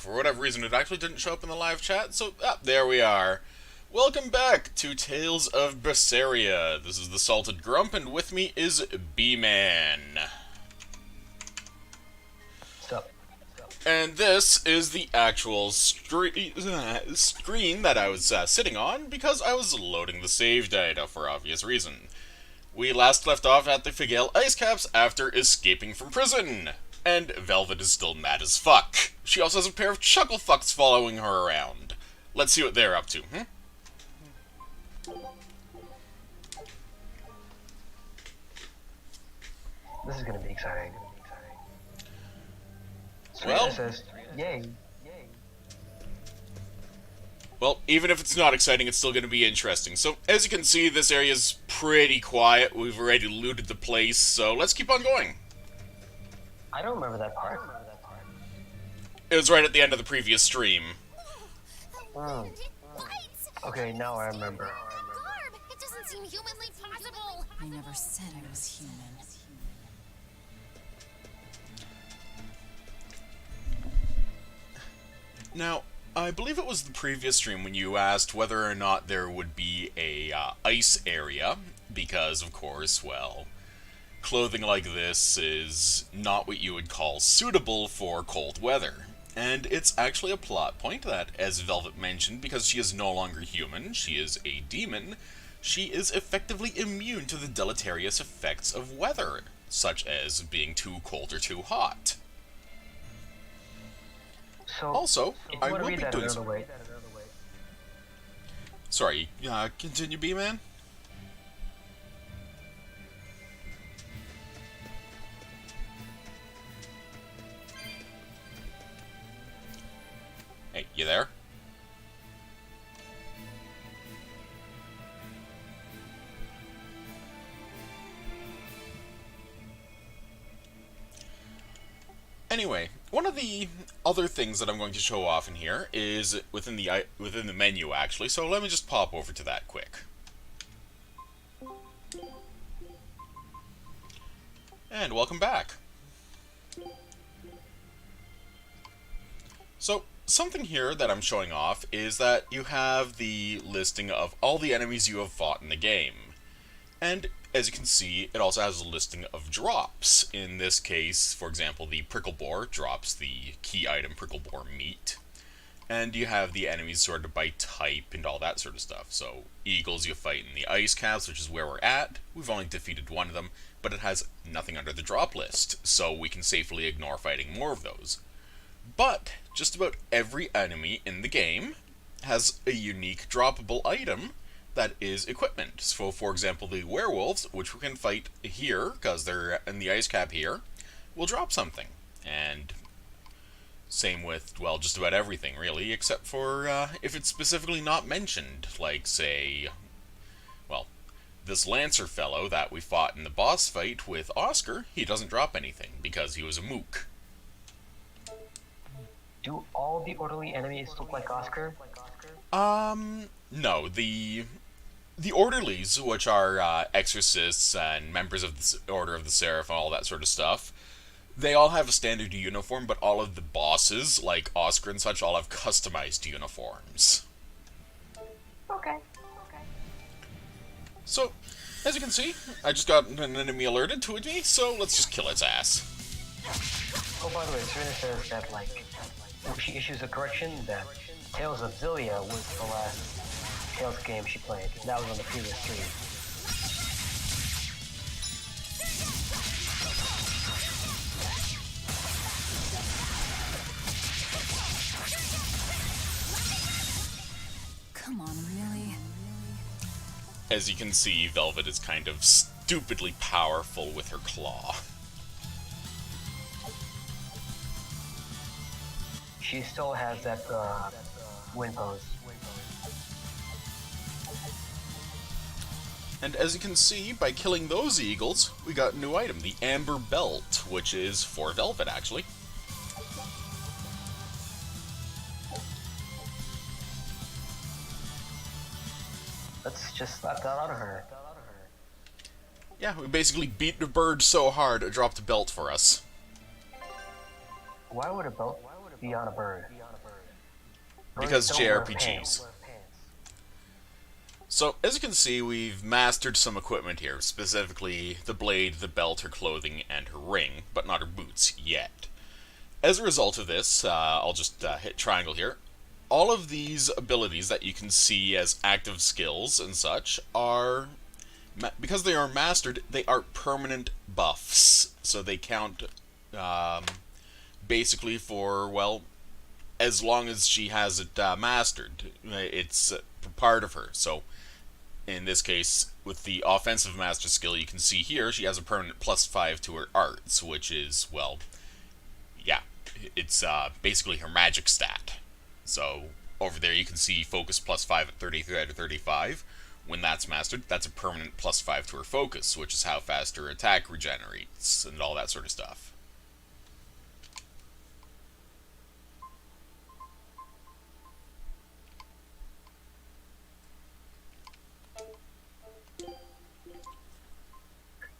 for whatever reason, it actually didn't show up in the live chat, so there we are. Welcome back to Tales of Berseria. This is the Salted Grump, and with me is B-Man. Sup? And this is the actual screen that I was sitting on because I was loading the save data for obvious reason. We last left off at the Figale Ice Caps after escaping from prison. And Velvet is still mad as fuck. She also has a pair of chuckle fucks following her around. Let's see what they're up to, This is gonna be exciting. Well, says, yay. Well, even if it's not exciting, it's still going to be interesting. So, as you can see, this area is pretty quiet. We've already looted the place, so let's keep on going. I don't remember that part. It was right at the end of the previous stream. Oh. Okay, now I remember. Barb, it doesn't seem humanly possible. I never said I was human. Now, I believe it was the previous stream when you asked whether or not there would be a ice area, because, of course, well, clothing like this is not what you would call suitable for cold weather. And it's actually a plot point that, as Velvet mentioned, because she is no longer human, she is a demon, she is effectively immune to the deleterious effects of weather, such as being too cold or too hot. So, Also, I will be doing some... way. Sorry, continue, B-Man? Hey, you there? Anyway, one of the other things that I'm going to show off in here is within the menu, actually, so let me just pop over to that quick. And welcome back. So, something here that I'm showing off is that you have the listing of all the enemies you have fought in the game. And as you can see, it also has a listing of drops. In this case, for example, the prickle boar drops the key item prickle boar meat. And you have the enemies sorted by type and all that sort of stuff. So, eagles you fight in the ice caps, which is where we're at. We've only defeated one of them, but it has nothing under the drop list, so we can safely ignore fighting more of those. But just about every enemy in the game has a unique droppable item that is equipment. So, for example, the werewolves, which we can fight here, because they're in the ice cap here, will drop something. And same with, well, just about everything, really, except for if it's specifically not mentioned. Like, say, well, this Lancer fellow that we fought in the boss fight with Oscar, he doesn't drop anything, because he was a mook. Do all the orderly enemies look like Oscar? No, the orderlies, which are exorcists and members of the Order of the Seraph and all that sort of stuff, they all have a standard uniform, but all of the bosses, like Oscar and such, all have customized uniforms. Okay. So, as you can see, I just got an enemy alerted to me, so let's just kill its ass. Oh, by the way, Serena says that, like, she issues a correction that Tales of Zillia was the last Tales game she played. That was on the previous stream. Come on, really? As you can see, Velvet is kind of stupidly powerful with her claw. She still has that wind pose. And as you can see, by killing those eagles, we got a new item, the Amber Belt, which is for Velvet, actually. Let's just slap that out of her. Yeah, we basically beat the bird so hard it dropped a belt for us. Why would a belt be on a bird? Because Birds don't wear JRPGs. pants. So, as you can see, we've mastered some equipment here, specifically the blade, the belt, her clothing, and her ring, but not her boots yet. As a result of this, I'll just hit triangle here. All of these abilities that you can see as active skills and such are, because they are mastered, they are permanent buffs. So they count basically for, well, as long as she has it mastered. It's part of her. So in this case, with the offensive master skill, you can see here she has a permanent +5 to her arts, which is, well, yeah, it's basically her magic stat. So over there you can see focus +5 at 33 out of 35. When that's mastered, that's a permanent +5 to her focus, which is how fast her attack regenerates and all that sort of stuff.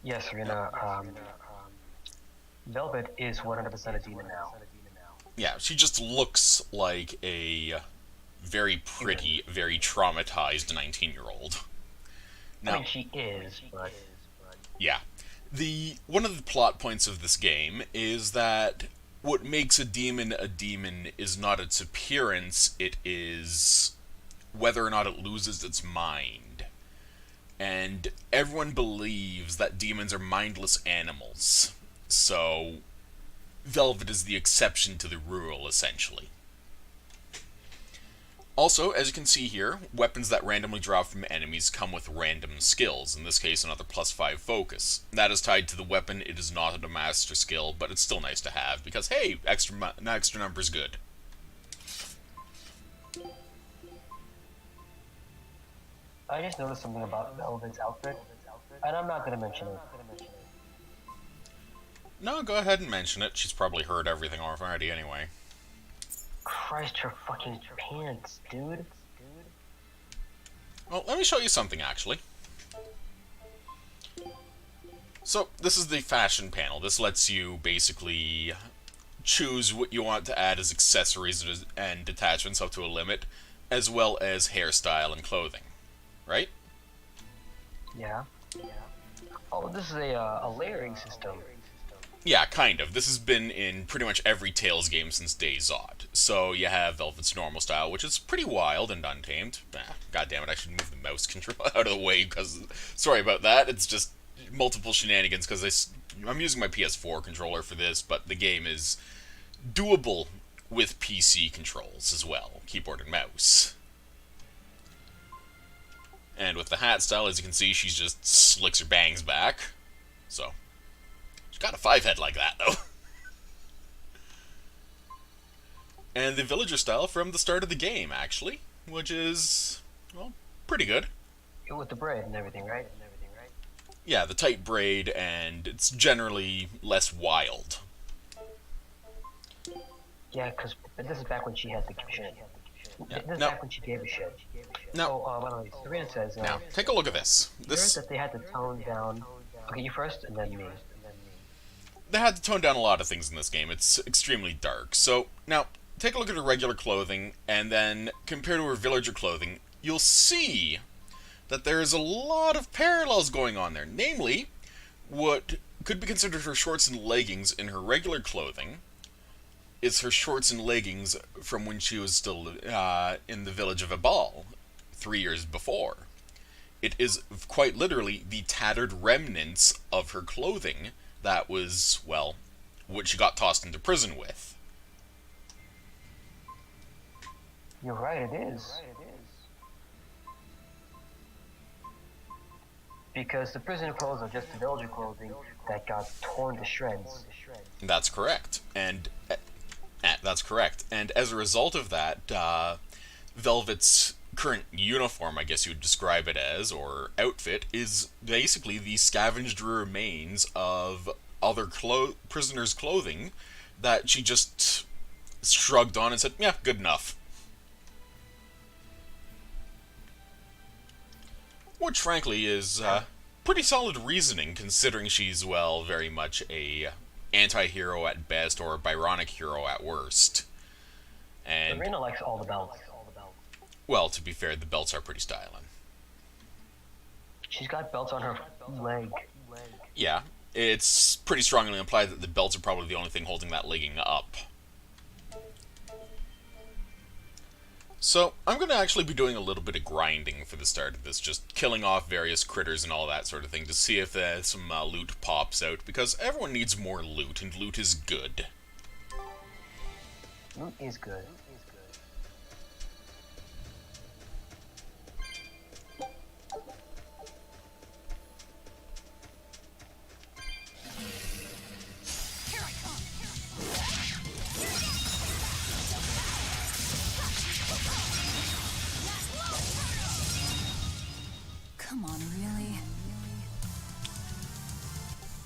Yes, Serena. Velvet is 100% a demon now. Yeah, she just looks like a very pretty, very traumatized 19-year-old. I mean, she is, but Yeah. One of the plot points of this game is that what makes a demon is not its appearance, it is whether or not it loses its mind. And everyone believes that demons are mindless animals. So Velvet is the exception to the rule, essentially. Also, as you can see here, weapons that randomly drop from enemies come with random skills, in this case another +5 focus. That is tied to the weapon, it is not a master skill, but it's still nice to have, because hey, extra number's good. I just noticed something about Velvet's outfit, and I'm not going to mention it. No, go ahead and mention it, she's probably heard everything already anyway. Christ, her fucking pants, dude. Well, let me show you something, actually. So, this is the fashion panel. This lets you basically choose what you want to add as accessories and detachments up to a limit, as well as hairstyle and clothing. Right? Yeah. Oh, this is a layering system. Yeah, kind of. This has been in pretty much every Tales game since DayZod. So you have Velvet's normal style, which is pretty wild and untamed. God damn it, I should move the mouse control out of the way, because... Sorry about that, it's just multiple shenanigans, because I'm using my PS4 controller for this, but the game is doable with PC controls as well, keyboard and mouse. And with the hat style, as you can see, she just slicks her bangs back. So, she's got a 5-head like that, though. And the villager style from the start of the game, actually, which is, well, pretty good. With the braid and everything, right? Yeah, the tight braid, and it's generally less wild. Yeah, because this is back when she had the shit. Yeah. This is No. back when she gave a shit. No. Oh, by the way, Serena says, Now, take a look at this. This that they had to tone down. Okay, you first, and then me. They had to tone down a lot of things in this game. It's extremely dark. So, now, take a look at her regular clothing, and then compare to her villager clothing. You'll see that there is a lot of parallels going on there. Namely, what could be considered her shorts and leggings in her regular clothing is her shorts and leggings from when she was still in the village of Abal 3 years before. It is quite literally the tattered remnants of her clothing that was, well, what she got tossed into prison with. You're right, it is. Because the prison clothes are just the villager clothing that got torn to shreds. That's correct. And that's correct. And as a result of that, Velvet's current uniform, I guess you would describe it as, or outfit, is basically the scavenged remains of other prisoners' clothing that she just shrugged on and said, yeah, good enough. Which, frankly, is pretty solid reasoning, considering she's, well, very much a anti-hero at best, or a Byronic hero at worst. And, Serena likes all the belts. well, to be fair, the belts are pretty styling. She's got belts on her leg. Yeah, it's pretty strongly implied that the belts are probably the only thing holding that legging up. So, I'm going to actually be doing a little bit of grinding for the start of this, just killing off various critters and all that sort of thing to see if some loot pops out, because everyone needs more loot, and loot is good. Loot is good. Come on, really?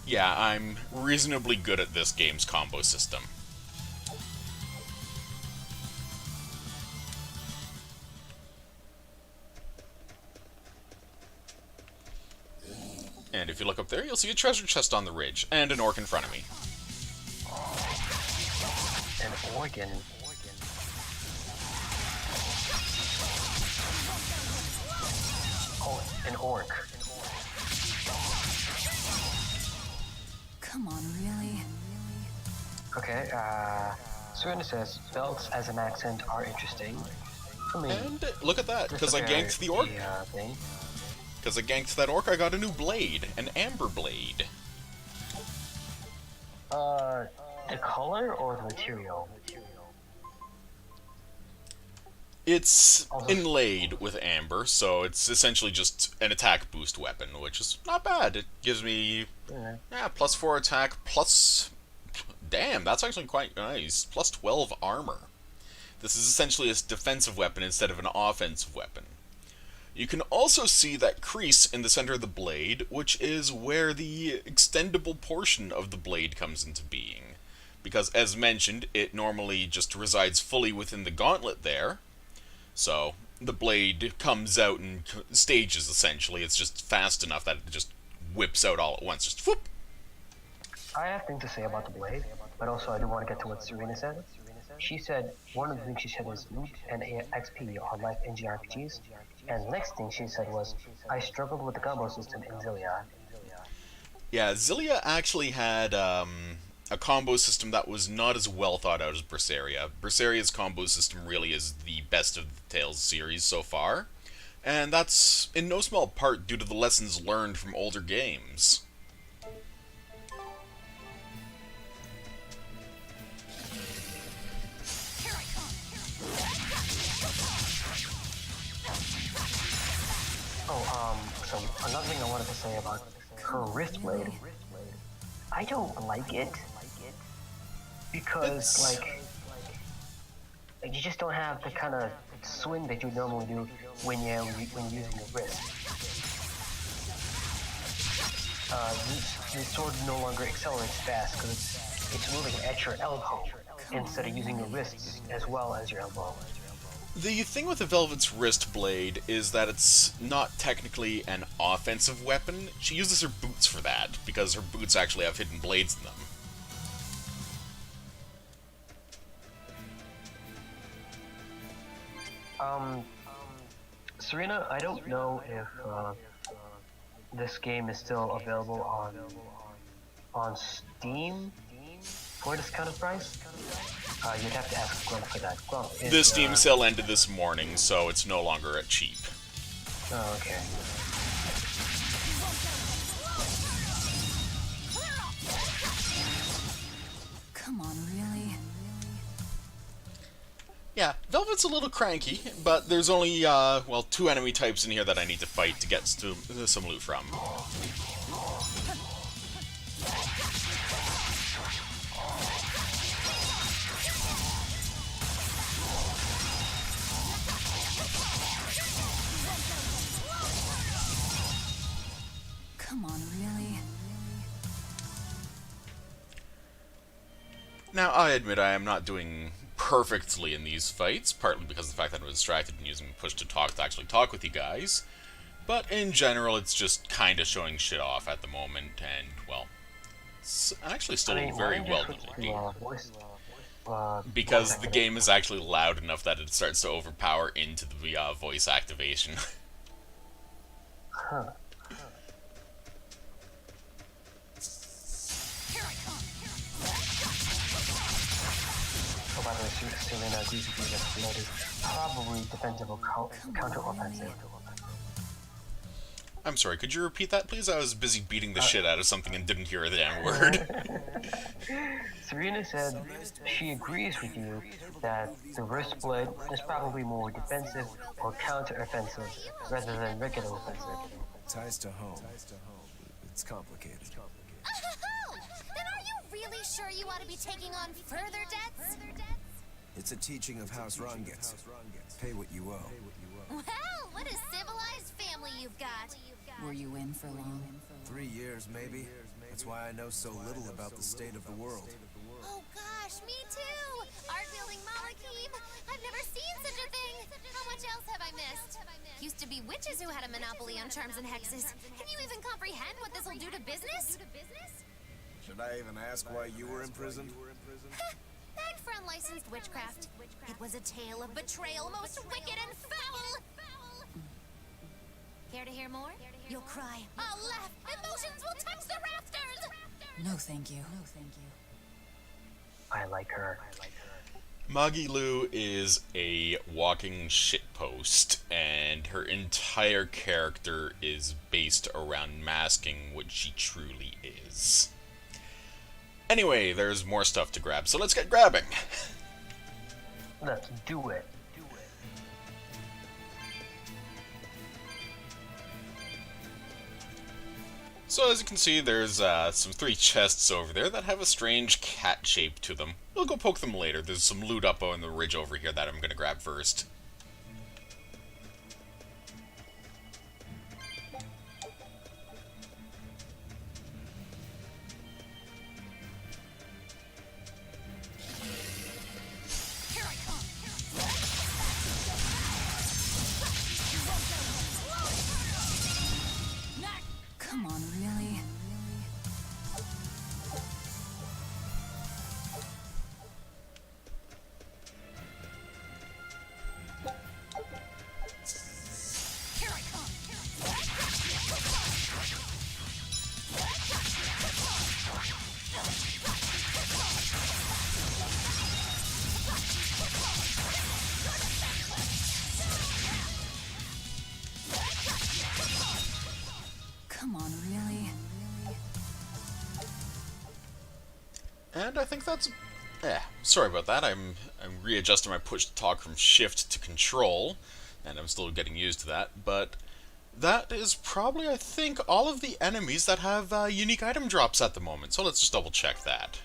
Yeah, I'm reasonably good at this game's combo system. And if you look up there, you'll see a treasure chest on the ridge, and an orc in front of me. An organ. Oh, an orc. Come on, really? Okay, Serena says, belts as an accent are interesting. I mean, And look at that, because I ganked the orc. Thing. Because I ganked that orc, I got a new blade, an amber blade. The color or the material? It's inlaid with amber, so it's essentially just an attack boost weapon, which is not bad. It gives me, +4 attack, plus... Damn, that's actually quite nice. Plus 12 armor. This is essentially a defensive weapon instead of an offensive weapon. You can also see that crease in the center of the blade, which is where the extendable portion of the blade comes into being. Because, as mentioned, it normally just resides fully within the gauntlet there. So, the blade comes out in stages, essentially. It's just fast enough that it just whips out all at once. Just whoop! I have things to say about the blade, but also I do want to get to what Serena said. She said, one of the things she said was loot and XP are like in JRPGs. And the next thing she said was, I struggled with the combo system in Zilia. Yeah, Zilia actually had a combo system that was not as well thought out as Berseria. Berseria's combo system really is the best of the Tales series so far, and that's in no small part due to the lessons learned from older games. So another thing I wanted to say about her wrist blade, I don't like it because like you just don't have the kind of swing that you normally do when using your wrist. The sword no longer accelerates fast because it's moving at your elbow instead of using your wrists as well as your elbow. The thing with the Velvet's wrist blade is that it's not technically an offensive weapon. She uses her boots for that, because her boots actually have hidden blades in them. Serena, I don't know if this game is still available on Steam for this kind of price. You'd have to ask Grump for that. Grump is, The Steam sale ended this morning, so it's no longer at cheap. Oh, okay. Come on, really? Yeah, Velvet's a little cranky, but there's only, 2 enemy types in here that I need to fight to get some loot from. Come on, really? Now, I admit I am not doing perfectly in these fights, partly because of the fact that I was distracted and using push to talk to actually talk with you guys, but in general it's just kinda showing shit off at the moment, and, well, it's actually still very well done. Because voice the activation. game is actually loud enough that it starts to overpower into the voice activation. Huh. Oh, by the way, Selena agrees with you that the mode is probably defensive or counter-offensive. I'm sorry, could you repeat that, please? I was busy beating the shit out of something and didn't hear a damn word. Serena said she agrees with you that the wrist split is probably more defensive or counter-offensive rather than regular offensive. Ties to home. It's complicated. Oh, then are you really sure you ought to be taking on further debts? It's a teaching of House Rongets. Pay what you owe. Well, what a civilized family you've got. Were you in for long? 3 years, maybe. That's why I know so little about the state of the world. Oh gosh, me too. Art building Malakim. I've never seen such a thing. How much else have I missed? Used to be witches who had a monopoly on charms and hexes. Can you even comprehend what this will do to business? Should I even ask why you were imprisoned? Back for unlicensed witchcraft. It was a tale of betrayal, most wicked and foul. Care to hear more? You'll cry. I'll laugh. Emotions will touch the rafters. No, thank you. No, thank you. I like her. Magilu is a walking shitpost, and her entire character is based around masking what she truly is. Anyway, there's more stuff to grab, so let's get grabbing. Let's do it. So as you can see, there's some 3 chests over there that have a strange cat shape to them. We'll go poke them later. There's some loot up on the ridge over here that I'm going to grab first. Come on, really? Come on, really? And I think that's... sorry about that. I'm readjusting my push to talk from shift to control, and I'm still getting used to that, but that is probably, I think, all of the enemies that have unique item drops at the moment, so let's just double check that.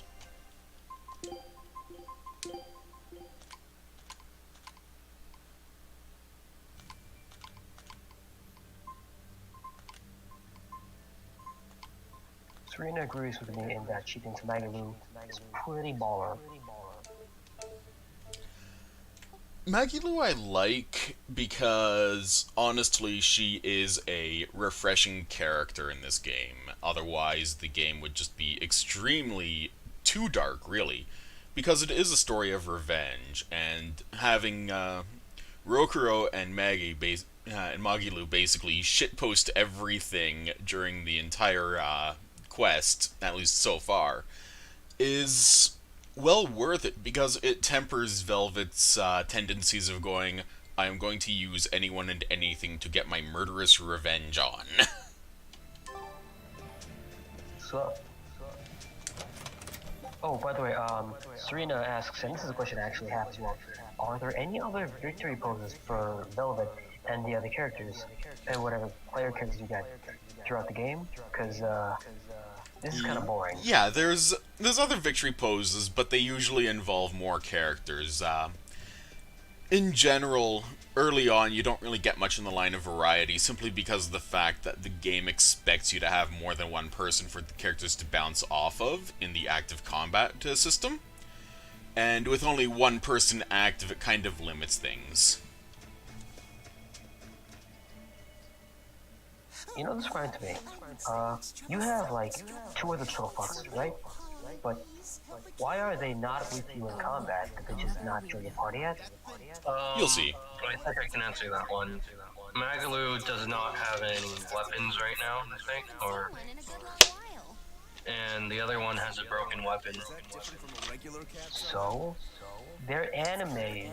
Serena agrees with me in that she thinks Magalu is pretty baller. Magilu I like because, honestly, she is a refreshing character in this game. Otherwise, the game would just be extremely too dark, really. Because it is a story of revenge, and having Rokuro and and Magilu basically shitpost everything during the entire quest, at least so far, is well worth it because it tempers Velvet's tendencies of going, I am going to use anyone and anything to get my murderous revenge on. So, oh, by the way, Serena asks, and this is a question I actually have as well, are there any other victory poses for Velvet and the other characters, and whatever player characters you got throughout the game? Because, this is kind of boring. Yeah, there's other victory poses, but they usually involve more characters. In general, early on, you don't really get much in the line of variety, simply because of the fact that the game expects you to have more than one person for the characters to bounce off of in the active combat system. And with only one person active, it kind of limits things. You know, this reminds me. You have like 2 other troll foxes, right? But why are they not with you in combat? Did they just not join the party yet? You'll see. I think I can answer that one. Magalu does not have any weapons right now, I think, or One in a good long while. and the other one has a broken weapon. Is that different from a regular cat? So, they're animes.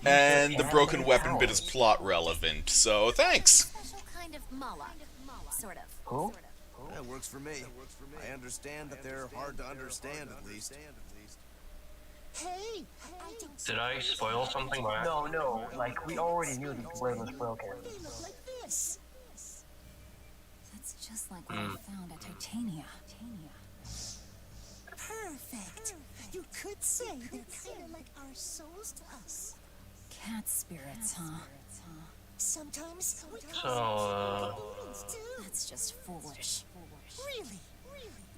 And the broken Anime weapon bit powers. is plot relevant, so thanks. Special kind of mala. Sort of. Who? That works for me. I understand that they're hard to understand, at least. Hey, Did I spoil something by No, like, we already knew the blade was broken. they look like this. That's just like what I found at Titania. Perfect. You could say they're kind of like our souls to us. Cat spirits, huh? Sometimes we So, call demons too. That's just foolish. Really?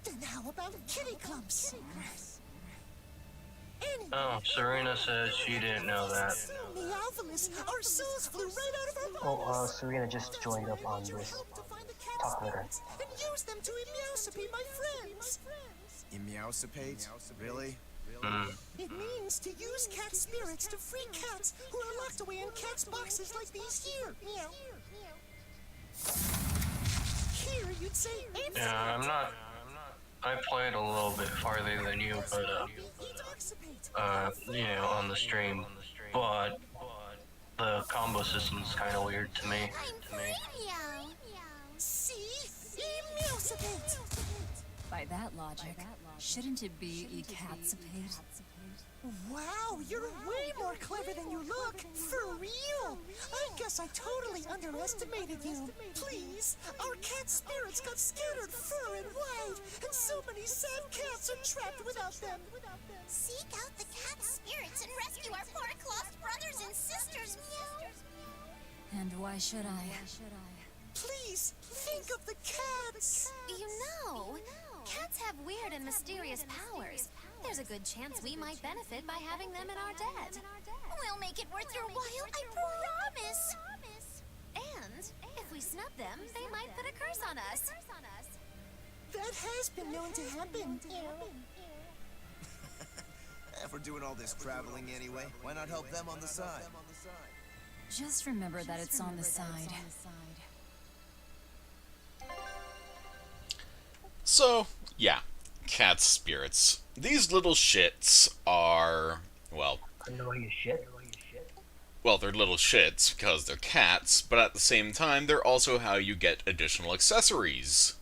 Then how about kitty clumps? Anyway, oh, Serena says she didn't know that. Meowvelous, our souls flew right out of our bodies. Oh, Serena just joined up on this To find the cat talk with her. spirits and use them to emeosipate my friends. Emeosipate? Really? It means to use cat spirits to free cats who are locked away in cats' boxes like these here. Meow. Here, you'd say Yeah, I'm not. I played a little bit farther than you, but on the stream. But the combo system's kind of weird to me. Meow. See? Emeosipate. By that logic, shouldn't it be ecatsipate? Wow, you're way more clever than you look. For real. I guess I totally underestimated you. Please, our cat spirits got scattered far and wide, and so many sad cats are trapped without them. Seek out the cat spirits and rescue our poor lost brothers and sisters. Meow. And why should I? Please, think of the cats. You know, cats have weird and mysterious powers. There's a good chance we might benefit by having them in our debt. We'll make it worth your while, I promise. And if we snub them, they might put a curse on us. That has been known to happen. If we're doing all this traveling anyway, why not help them on the side? Just remember that it's on the side. So, yeah, cat spirits. These little shits are, well, Annoying as shit. well, they're little shits because they're cats, but at the same time, they're also how you get additional accessories.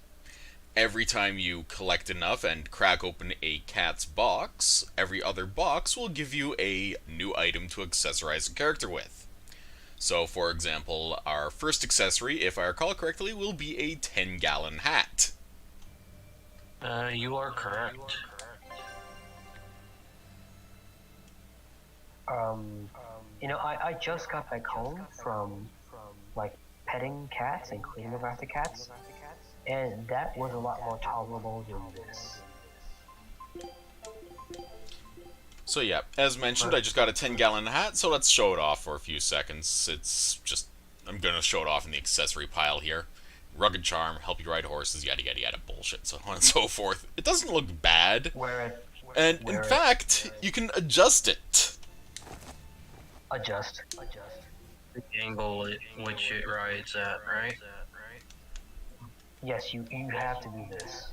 Every time you collect enough and crack open a cat's box, every other box will give you a new item to accessorize a character with. So, for example, our first accessory, if I recall correctly, will be a 10-gallon hat. You are correct. I just got back home from, like, petting cats and cleaning up after cats, and that was a lot more tolerable than this. So yeah, as mentioned, I just got a 10-gallon hat, so let's show it off for a few seconds. I'm gonna show it off in the accessory pile here. Rugged charm, help you ride horses, yada yada yada bullshit, so on and so forth. It doesn't look bad, and in fact, you can adjust it. Adjust. The angle at which it rides at, right? Yes, you have to do this.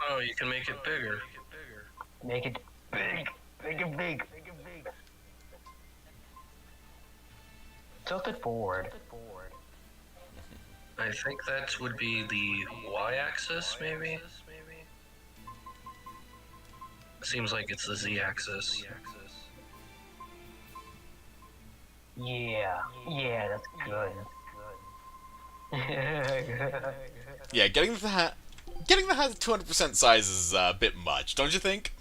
Oh, you can make it bigger. Make it big. Make it big. Tilt it forward. I think that would be the y-axis, maybe? Seems like it's the z-axis. Yeah, that's good. Yeah, getting the hat to 200% size is a bit much, don't you think?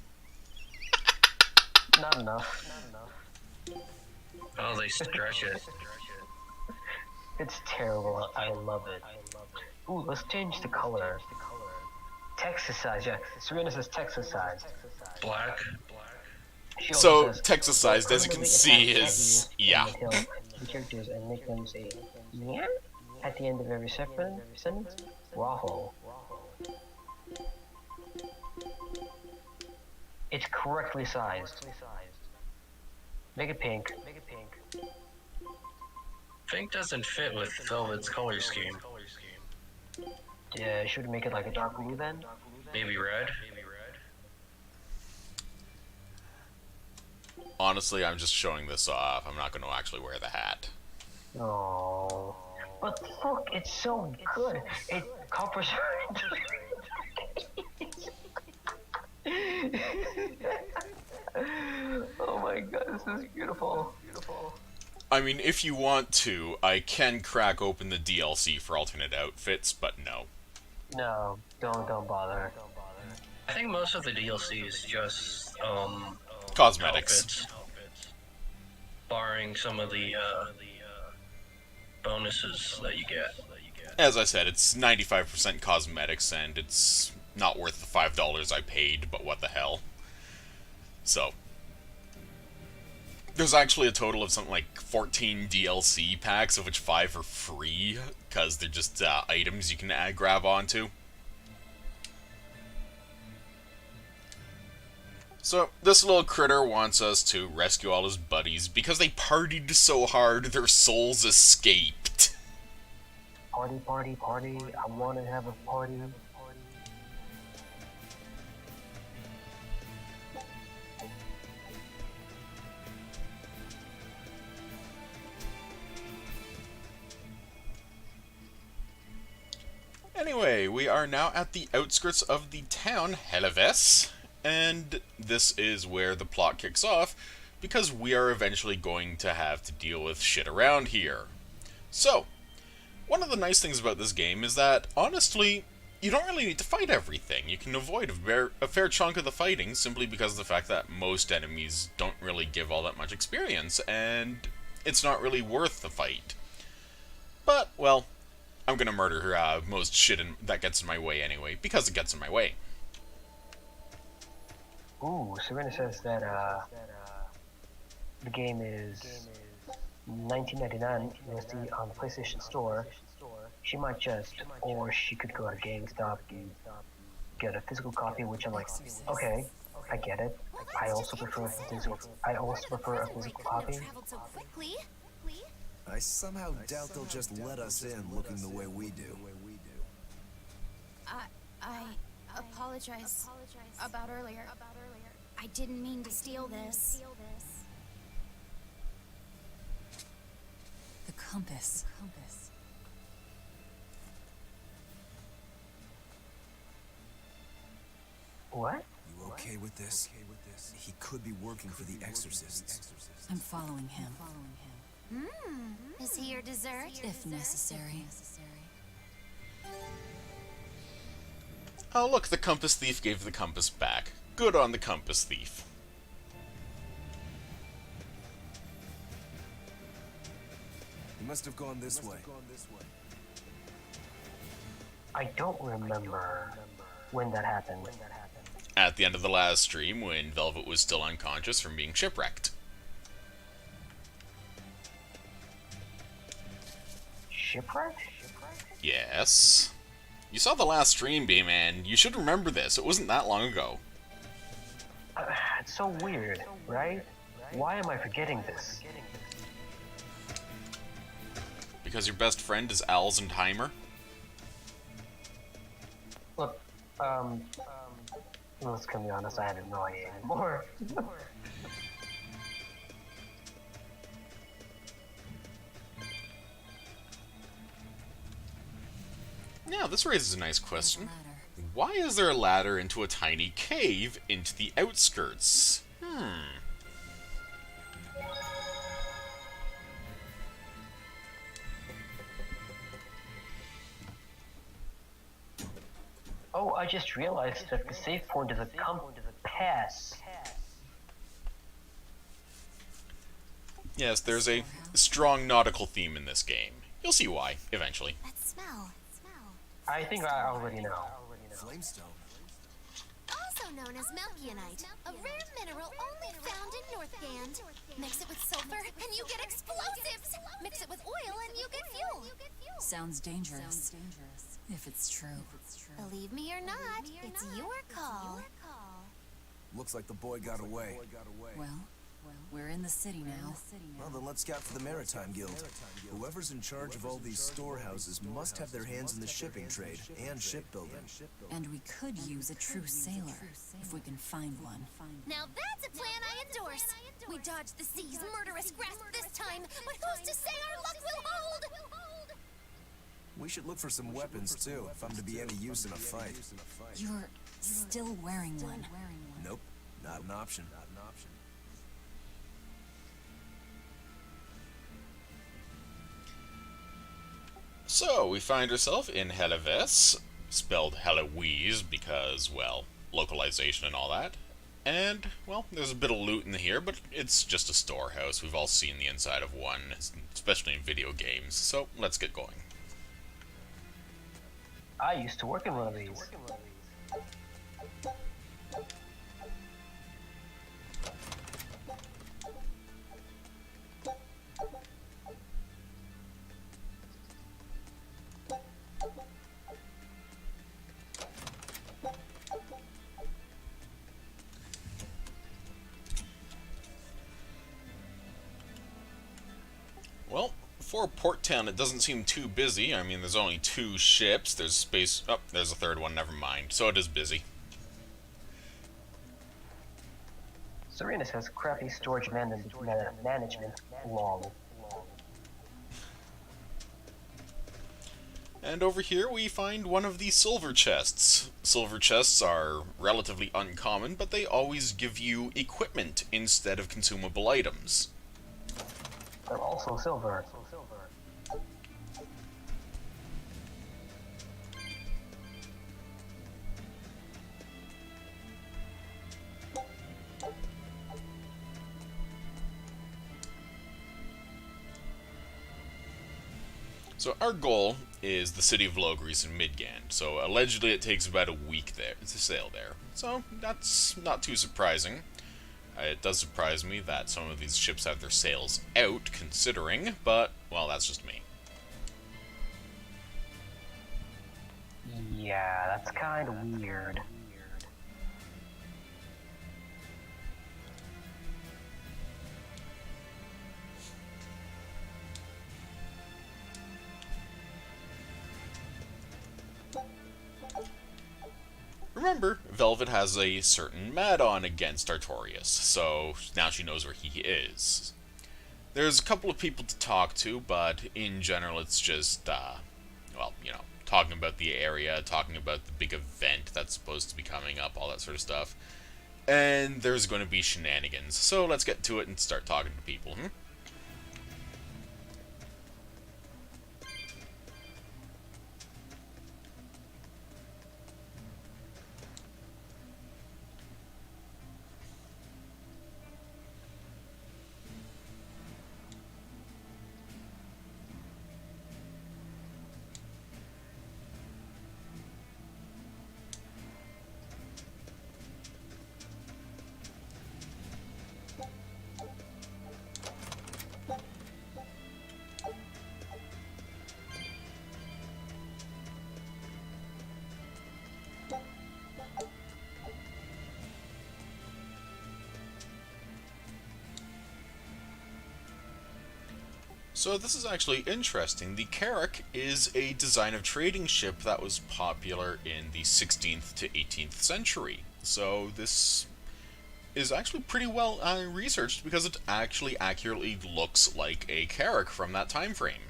Not enough. Oh, they stretch it. It's terrible. I love it. Ooh, let's change the color. Texas size, yeah. Serena says Texas size. Black. She also So, says, Texas sized, as you can permanently see, attach is, tattoos yeah. on the tail of characters and make them say, yeah? at the end of every sentence? Waffle. It's correctly sized. Make it pink. Pink doesn't fit with Velvet's color scheme. Yeah, should we make it like a dark blue then? Maybe red? Honestly, I'm just showing this off. I'm not going to actually wear the hat. Oh, but look, it's so good. It covers Oh my god, this is beautiful. I mean, if you want to, I can crack open the DLC for alternate outfits, but no. No, don't bother. I think most of the DLC is just, Cosmetics. outfits. Barring some of the, bonuses that you get. As I said, it's 95% cosmetics, and it's not worth the $5 I paid, but what the hell. So, there's actually a total of something like 14 DLC packs, of which 5 are free, because they're just items you can grab onto. So, this little critter wants us to rescue all his buddies because they partied so hard their souls escaped. Party, I wanna have a party. Anyway, we are now at the outskirts of the town Helives, and this is where the plot kicks off, because we are eventually going to have to deal with shit around here. So, one of the nice things about this game is that, honestly, you don't really need to fight everything. You can avoid a fair chunk of the fighting simply because of the fact that most enemies don't really give all that much experience, and it's not really worth the fight. But, well, I'm gonna murder most shit that gets in my way anyway, because it gets in my way. Ooh, Serena says that the game is $19.99 USD on the PlayStation Store. She might just, or she could go to GameStop and get a physical copy, which I'm like, okay, I get it. I also prefer a physical copy. Traveled so quickly. I somehow doubt they'll just let us in looking the way we do. I apologize about earlier. I didn't mean to steal this. The compass. What? You okay with this? He could be working for the exorcists. I'm following him. Is he your dessert? If necessary. Oh look, the compass thief gave the compass back. Good on the compass thief. He must have gone this way. I don't remember when that happened. At the end of the last stream, when Velvet was still unconscious from being shipwrecked. Shipwreck? Yes. You saw the last stream, B-Man. You should remember this. It wasn't that long ago. It's so weird, right? Why am I forgetting this? Because your best friend is Alzheimer? Look, let's be honest, I have no idea anymore. Now, this raises a nice question. Ladder. Why is there a ladder into a tiny cave into the outskirts? Oh, I just realized that the save point is a compass. Yes, there's a strong nautical theme in this game. You'll see why, eventually. That smell. I think I already know. Flamestone. Awesome. known as Melchionite, a rare mineral only found in Northgand. Mix it with sulfur and you get explosives! Mix it with oil and you get fuel! Sounds dangerous. If it's true. Believe me or not, it's your call. Looks like the boy got away. Well, we're in the city now. Well, then let's scout for the Maritime Guild. Whoever's in charge of all these storehouses must have their hands in the shipping trade and shipbuilding. And we could use a true sailor, if we can find one. Now that's a plan I endorse. We dodged the sea's murderous grasp this time, but who's to say our luck will hold? We should look for some weapons, too, if I'm to be any use in a fight. You're still wearing one. Nope, not an option. So, we find ourselves in Helivis, spelled Heloise because, well, localization and all that. And, well, there's a bit of loot in here, but it's just a storehouse. We've all seen the inside of one, especially in video games, so let's get going. I used to work in one of these. Well, for Port Town, it doesn't seem too busy. I mean, there's only 2 ships. There's space... Oh, there's a third one. Never mind. So it is busy. Serenus has crappy storage management. Lol. And over here we find one of the silver chests. Silver chests are relatively uncommon, but they always give you equipment instead of consumable items. They're also silver. So our goal is the city of Logres in Midgand. So allegedly it takes about a week there to sail there. So that's not too surprising. It does surprise me that some of these ships have their sails out, considering, but, well, that's just me. Yeah, that's kind of weird. Remember, Velvet has a certain mad-on against Artorias, so now she knows where he is. There's a couple of people to talk to, but in general it's just, well, you know, talking about the area, talking about the big event that's supposed to be coming up, all that sort of stuff. And there's going to be shenanigans, so let's get to it and start talking to people, So this is actually interesting. The carrack is a design of trading ship that was popular in the 16th to 18th century. So this is actually pretty well researched because it actually accurately looks like a carrack from that time frame.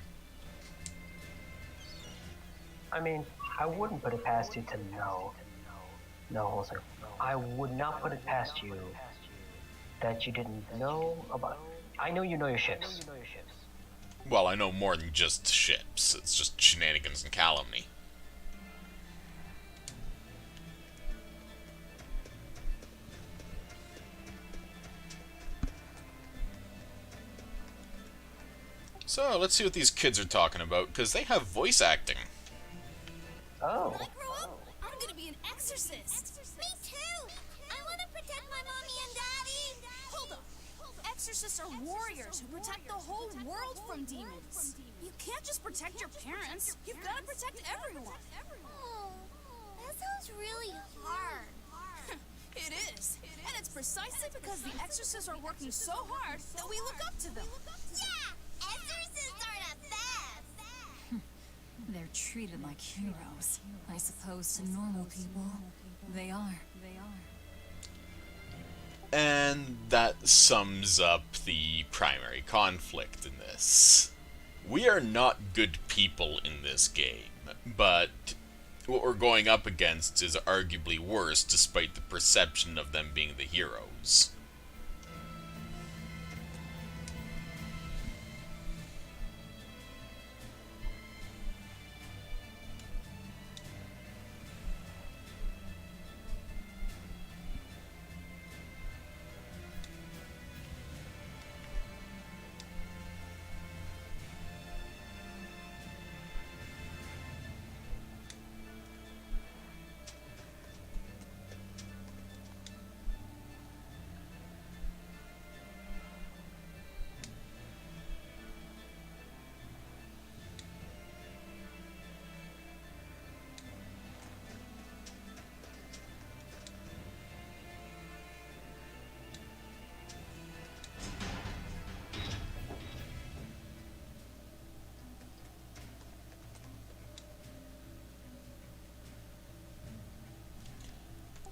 I mean, I wouldn't put it past you to know. No, sir. I would not put it past you that you didn't know about... I know you know your ships. Well, I know more than just ships. It's just shenanigans and calumny. So, let's see what these kids are talking about, because they have voice acting. Oh. When I grow up, I'm gonna be an exorcist. Me too! exorcists are warriors who protect the whole world from demons. You can't just protect your parents. You've got to protect everyone. Oh, that sounds really hard. It is. And it's precisely because the exorcists are working so hard that we look up to them. Yeah, exorcists are the best. They're treated like heroes. I suppose to normal people, they are. And that sums up the primary conflict in this. We are not good people in this game, but what we're going up against is arguably worse despite the perception of them being the heroes.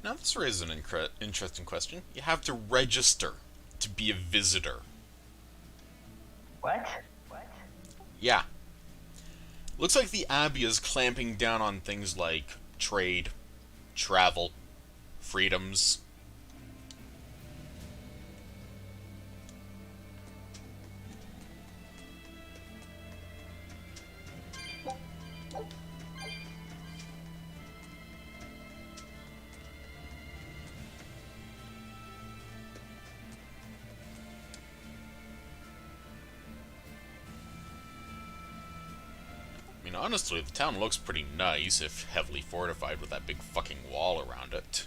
Now this raises an interesting question. You have to register to be a visitor. What? Yeah. Looks like the Abbey is clamping down on things like trade, travel, freedoms. I mean, honestly, the town looks pretty nice, if heavily fortified with that big fucking wall around it.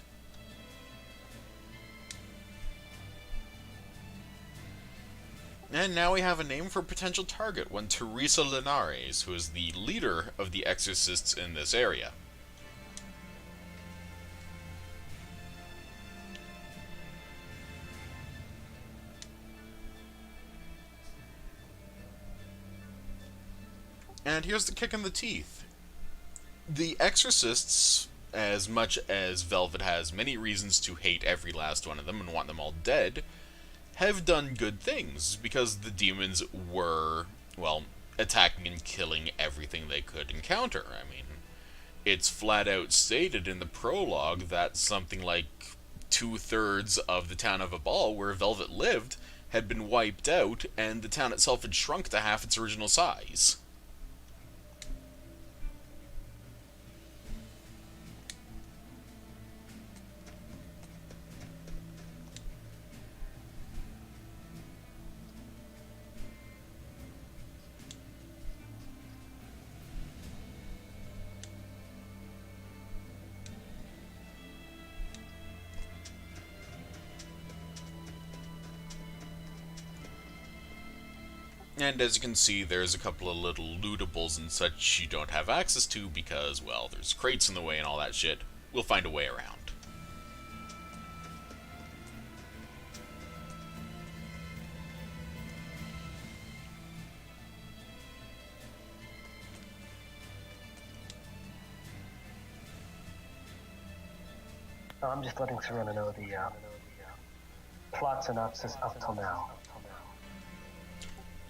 And now we have a name for a potential target, one Teresa Linares, who is the leader of the exorcists in this area. And here's the kick in the teeth. The exorcists, as much as Velvet has many reasons to hate every last one of them and want them all dead, have done good things, because the demons were, well, attacking and killing everything they could encounter. I mean, it's flat out stated in the prologue that something like 2/3 of the town of Abal, where Velvet lived, had been wiped out, and the town itself had shrunk to half its original size. And as you can see, there's a couple of little lootables and such you don't have access to because, well, there's crates in the way and all that shit. We'll find a way around. I'm just letting Serena know the plot synopsis up till now.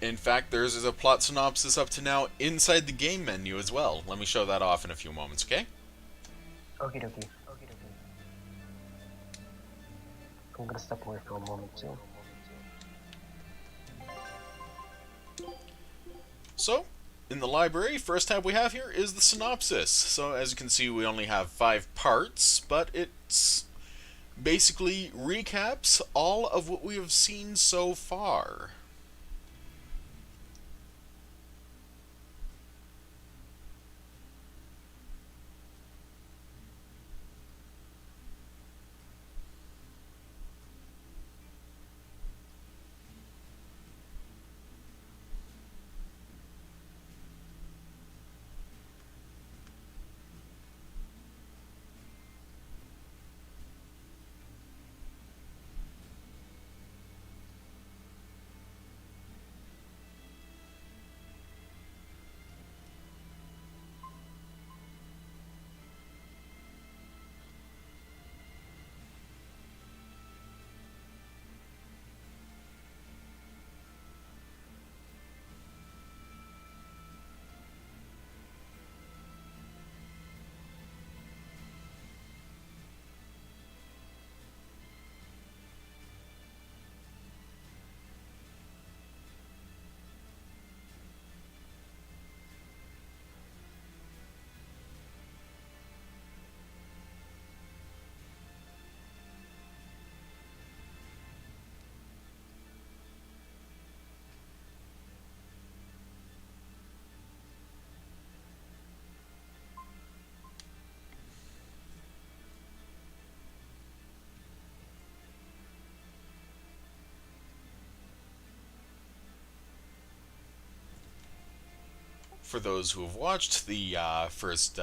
In fact, there's a plot synopsis up to now inside the game menu as well. Let me show that off in a few moments, okay? Okie dokie. I'm gonna step away for a moment too. So, in the library, first tab we have here is the synopsis. So, as you can see, we only have 5 parts, but it's basically recaps all of what we have seen so far. for those who have watched the first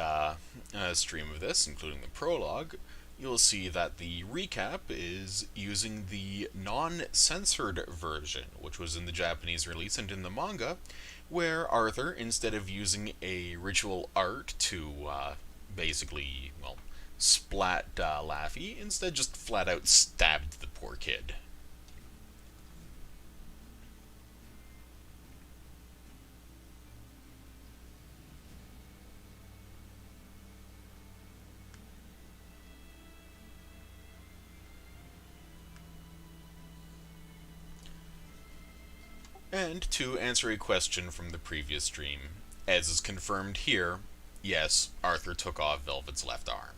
stream of this, including the prologue, you'll see that the recap is using the non-censored version, which was in the Japanese release and in the manga, where Arthur, instead of using a ritual art to basically, well, splat Laffy, instead just flat out stabbed the poor kid. And to answer a question from the previous stream, as is confirmed here, yes, Arthur took off Velvet's left arm.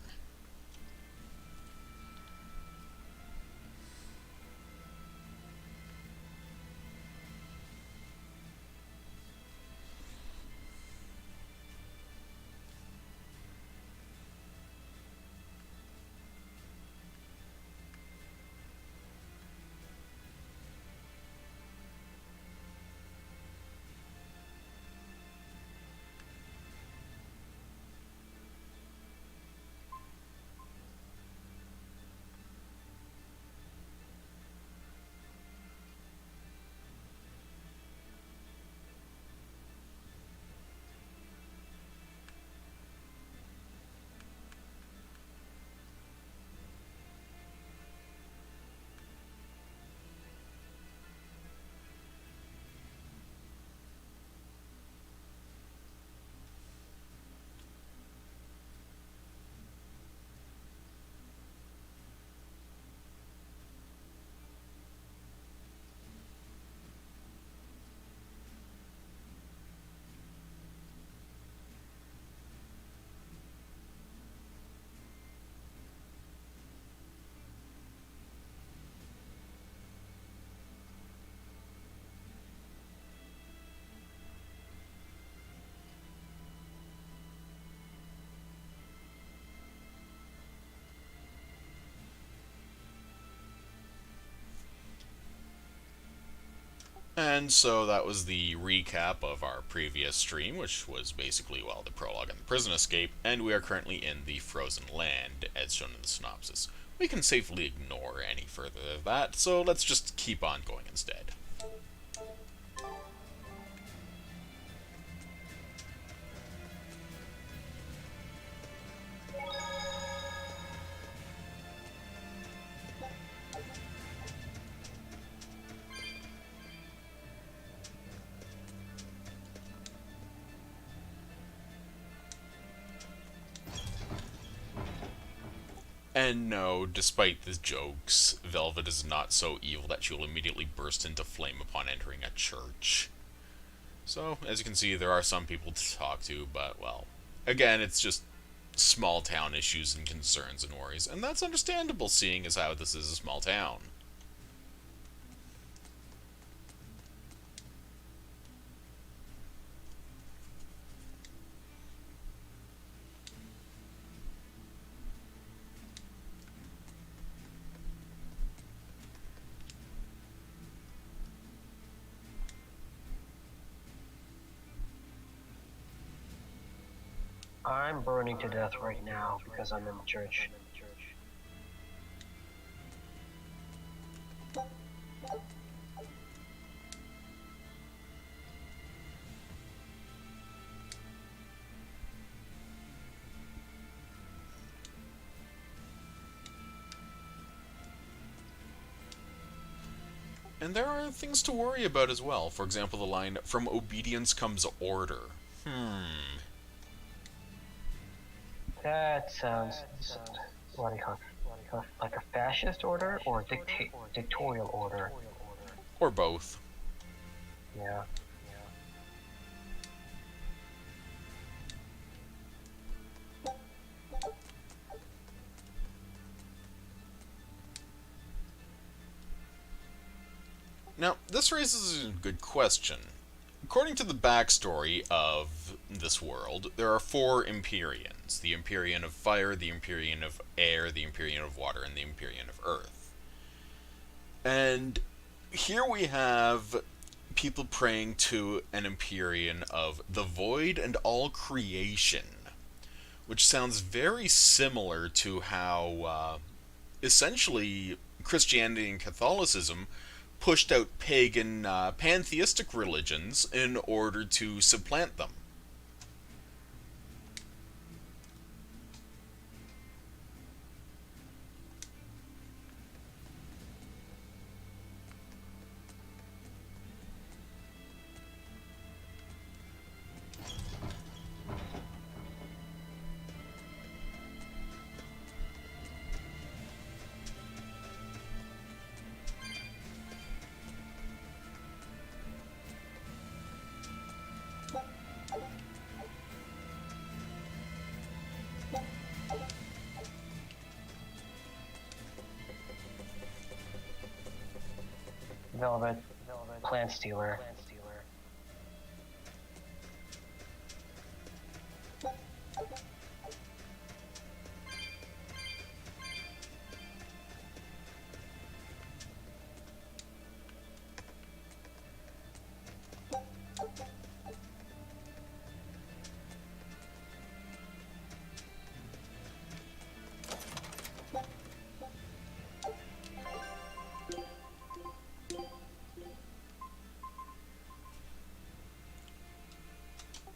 And so that was the recap of our previous stream, which was basically, well, the prologue and the prison escape, and we are currently in the frozen land, as shown in the synopsis. We can safely ignore any further of that, so let's just keep on going instead. And no, despite the jokes, Velvet is not so evil that she will immediately burst into flame upon entering a church. So, as you can see, there are some people to talk to, but, well, again, it's just small town issues and concerns and worries, and that's understandable seeing as how this is a small town. I'm burning to death right now because I'm in the church. And there are things to worry about as well. For example, the line, "From obedience comes order." That sounds, what do you call it? Like a fascist order or dictatorial order? Or both. Yeah. Now, this raises a good question. According to the backstory of this world, there are 4 Empyreans. The Empyrean of Fire, the Empyrean of Air, the Empyrean of Water, and the Empyrean of Earth. And here we have people praying to an Empyrean of the void and all creation, which sounds very similar to how essentially Christianity and Catholicism pushed out pagan pantheistic religions in order to supplant them. Velvet, Plant Stealer.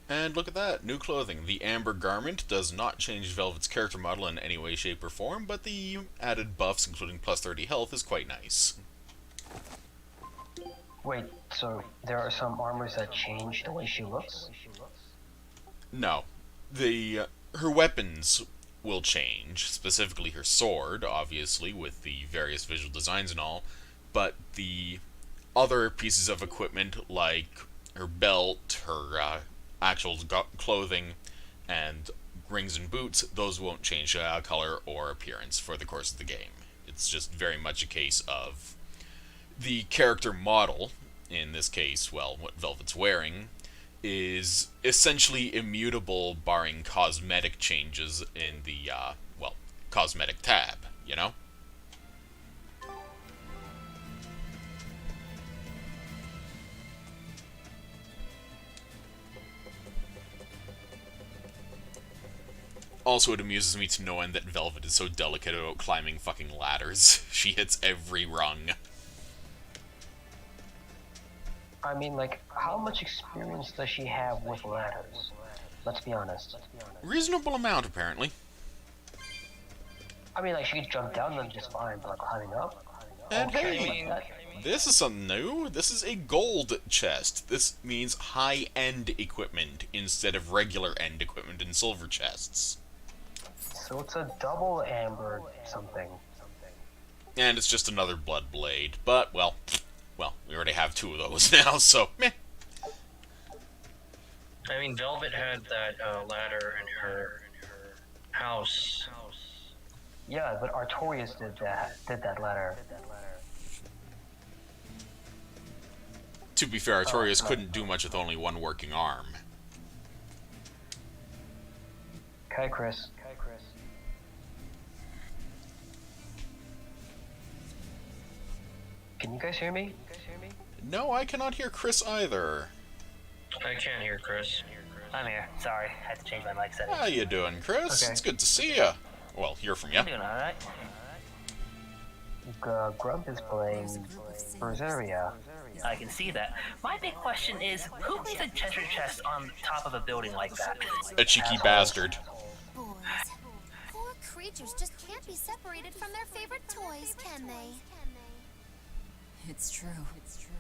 And look at that, new clothing. The amber garment does not change Velvet's character model in any way, shape, or form, but the added buffs, including plus 30 health, is quite nice. Wait, so there are some armors that change the way she looks? No. Her weapons will change, specifically her sword, obviously, with the various visual designs and all, but the other pieces of equipment, like her belt, her actual clothing, and rings and boots, those won't change color or appearance for the course of the game. It's just very much a case of the character model, in this case, well, what Velvet's wearing, is essentially immutable barring cosmetic changes in the, cosmetic tab, you know? Also, it amuses me to no end that Velvet is so delicate about climbing fucking ladders. She hits every rung. I mean, like, how much experience does she have with ladders? Let's be honest. Reasonable amount, apparently. I mean, like, she could jump down them just fine, but like, climbing up? And Okay, hey, like this is something new. This is a gold chest. This means high-end equipment instead of regular end equipment in silver chests. So it's a double amber something. And it's just another blood blade. But, well, we already have two of those now, so meh. I mean, Velvet had that ladder in her house. Yeah, but Artorias did that ladder. To be fair, Artorias couldn't do much with only one working arm. Okay, Chris. Can you guys hear me? No, I cannot hear Chris either. I can't hear Chris. I'm here. Sorry, I had to change my mic settings. How you doing, Chris? Okay. It's good to see ya. Well, hear from ya. I'm doing alright. Grump is playing Berseria. I can see that. My big question is, who leaves a treasure chest on top of a building like that? A cheeky bastard. Boys. Poor creatures just can't be separated from their favorite toys, can they? It's true. It's true.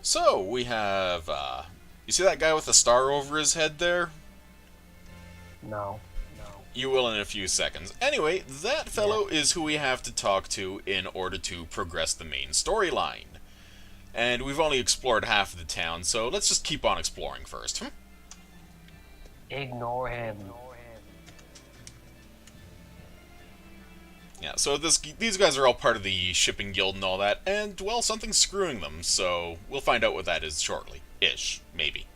So, we have, you see that guy with the star over his head there? No. You will in a few seconds. Anyway, that fellow is who we have to talk to in order to progress the main storyline. And we've only explored half of the town, so let's just keep on exploring first. Ignore him. Yeah, so these guys are all part of the shipping guild and all that, and, well, something's screwing them, so we'll find out what that is shortly. Ish. Maybe.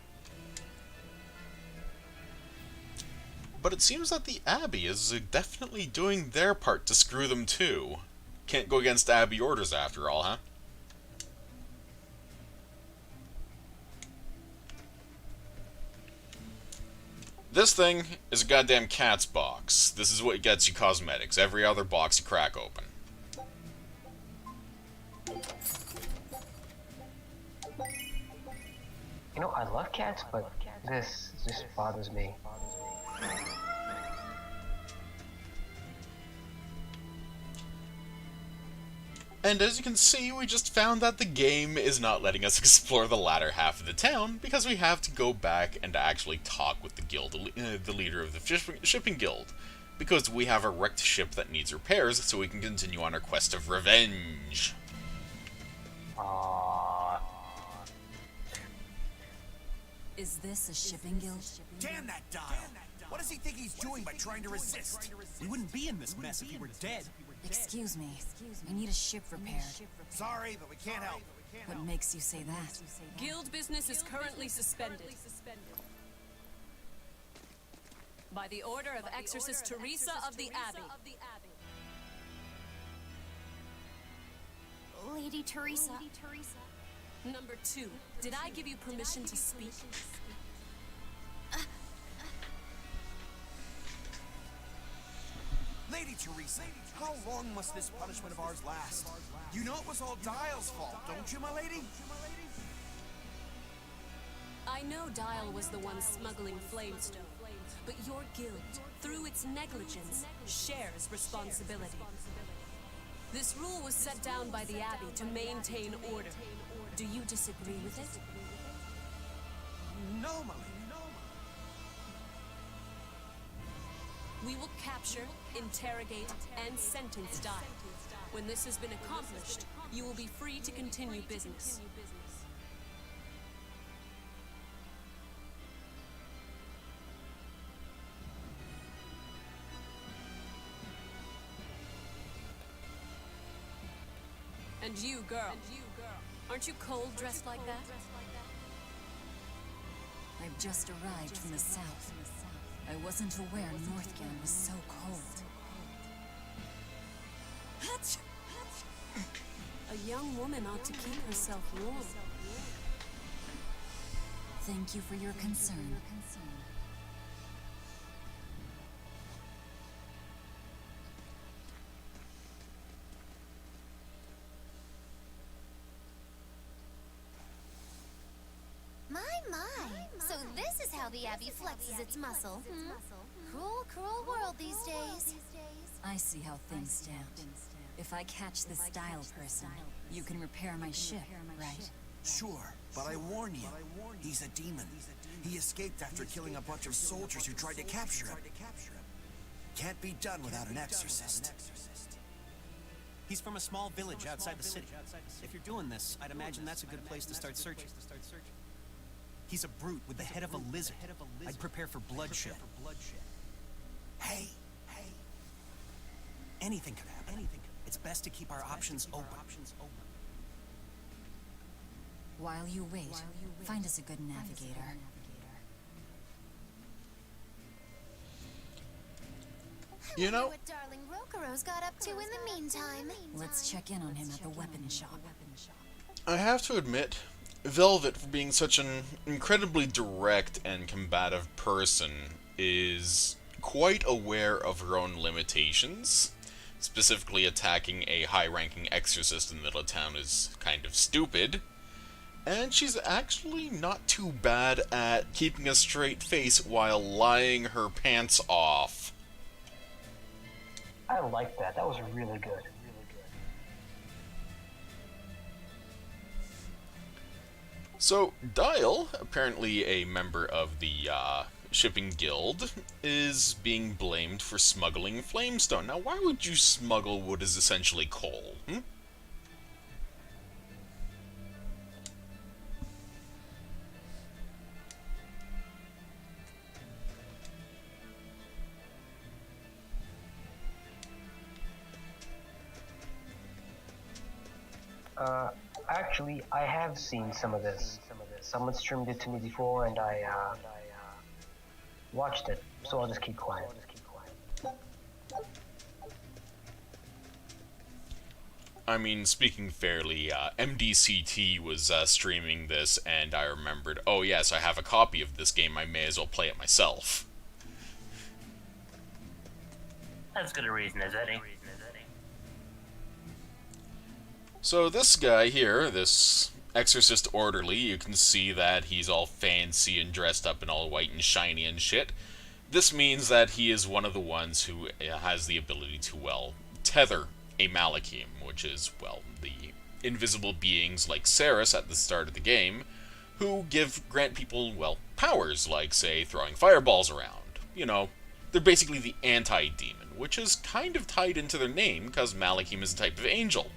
But it seems that the Abbey is definitely doing their part to screw them too. Can't go against Abbey orders after all, huh? This thing is a goddamn cat's box. This is what gets you cosmetics. Every other box you crack open. You know, I love cats, but this just bothers me. And as you can see, we just found that the game is not letting us explore the latter half of the town, because we have to go back and actually talk with the guild, the leader of the shipping guild. Because we have a wrecked ship that needs repairs, so we can continue on our quest of revenge. Is this a shipping guild? Damn that Dial! What does he think he's doing by trying to resist? We wouldn't be in this mess if he were dead. Excuse me. I need a ship repaired. Sorry, but we can't help. What makes you say that? Guild business is currently suspended. By the order of Exorcist Teresa of the Abbey. Lady Teresa. Number 2, did I give you permission to speak? Lady Teresa, how long must this punishment of ours last? You know it was all Dial's fault, don't you, my lady? I know Dial was the one smuggling Flamestone, but your guild, through its negligence, shares responsibility. This rule was set down by the Abbey to maintain order. Do you disagree with it? No, my lady. We will capture, interrogate, and sentence Dial. When this has been accomplished, you will be free to continue business. And you, girl. Aren't you cold dressed like that? I've just arrived from the south. I wasn't aware Northgand was so cold. A young woman ought to keep herself warm. Thank you for your concern. My. So this is how the Abbey flexes its muscle. Cruel, cruel world these days. I see how things stand. If I catch this Dial person, you can repair my ship, right? Sure, but I warn you, he's a demon. He escaped after killing a bunch of soldiers who tried to capture him. Can't be done without an exorcist. He's from a small village outside the city. If you're doing this, I'd imagine that's a good place to start searching. He's a brute with the head of a lizard. I'd prepare for bloodshed. Hey. Anything could happen. It's best to keep our options open. While you wait, find us a good navigator. You know, What darling Rokuro's got up to in the meantime. Let's check in on him at the weapon shop. I have to admit, Velvet, for being such an incredibly direct and combative person, is quite aware of her own limitations. Specifically, attacking a high-ranking exorcist in the middle of town is kind of stupid. And she's actually not too bad at keeping a straight face while lying her pants off. I like that. That was really good. So, Dial, apparently a member of the shipping guild, is being blamed for smuggling Flamestone. Now, why would you smuggle what is essentially coal? Actually, I have seen some of this. Someone streamed it to me before, and I watched it. So I'll just keep quiet. I mean, speaking fairly, MDCT was streaming this, and I remembered, oh yes, I have a copy of this game, I may as well play it myself. As good a reason as any. So this guy here, this exorcist orderly, you can see that he's all fancy and dressed up in all white and shiny and shit. This means that he is one of the ones who has the ability to, well, tether a Malachim, which is, well, the invisible beings like Ceres at the start of the game, who grant people, well, powers, like, say, throwing fireballs around. You know, they're basically the anti-demon, which is kind of tied into their name, because Malachim is a type of angel.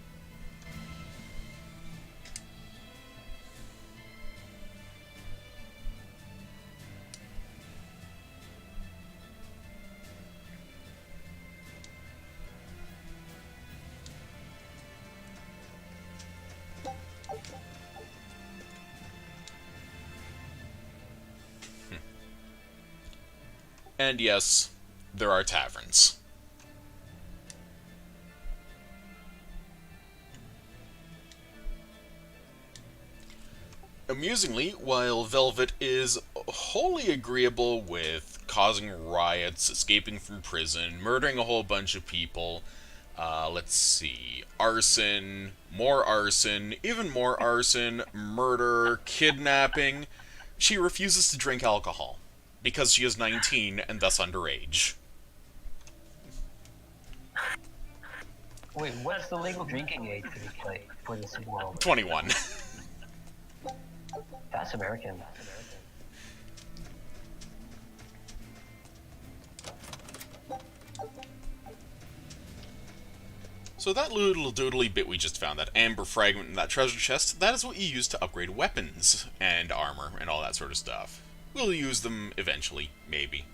And yes, there are taverns. Amusingly, while Velvet is wholly agreeable with causing riots, escaping from prison, murdering a whole bunch of people, let's see, arson, even more arson, murder, kidnapping, she refuses to drink alcohol. Because she is 19 and thus underage. Wait, what's the legal drinking age for this world? 21. That's American. So that little doodly bit we just found, that amber fragment in that treasure chest, that is what you use to upgrade weapons and armor and all that sort of stuff. We'll use them eventually, maybe.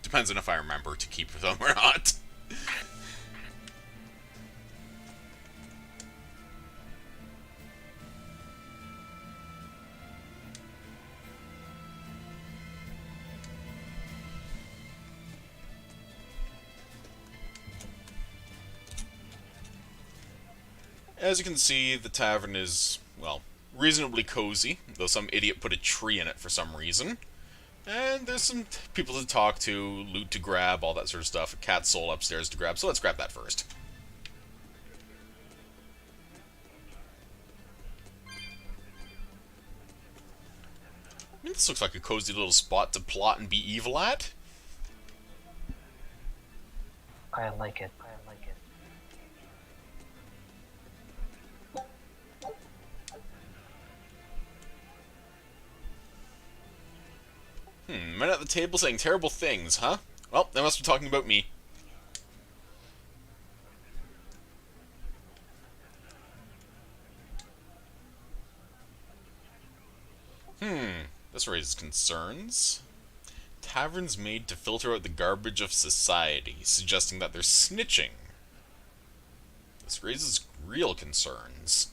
Depends on if I remember to keep them or not. As you can see, the tavern is, well, reasonably cozy, though some idiot put a tree in it for some reason. And there's some people to talk to, loot to grab, all that sort of stuff. A cat soul upstairs to grab, so let's grab that first. This looks like a cozy little spot to plot and be evil at. I like it. Men at the table saying terrible things, huh? Well, they must be talking about me. This raises concerns. Taverns made to filter out the garbage of society, suggesting that they're snitching. This raises real concerns.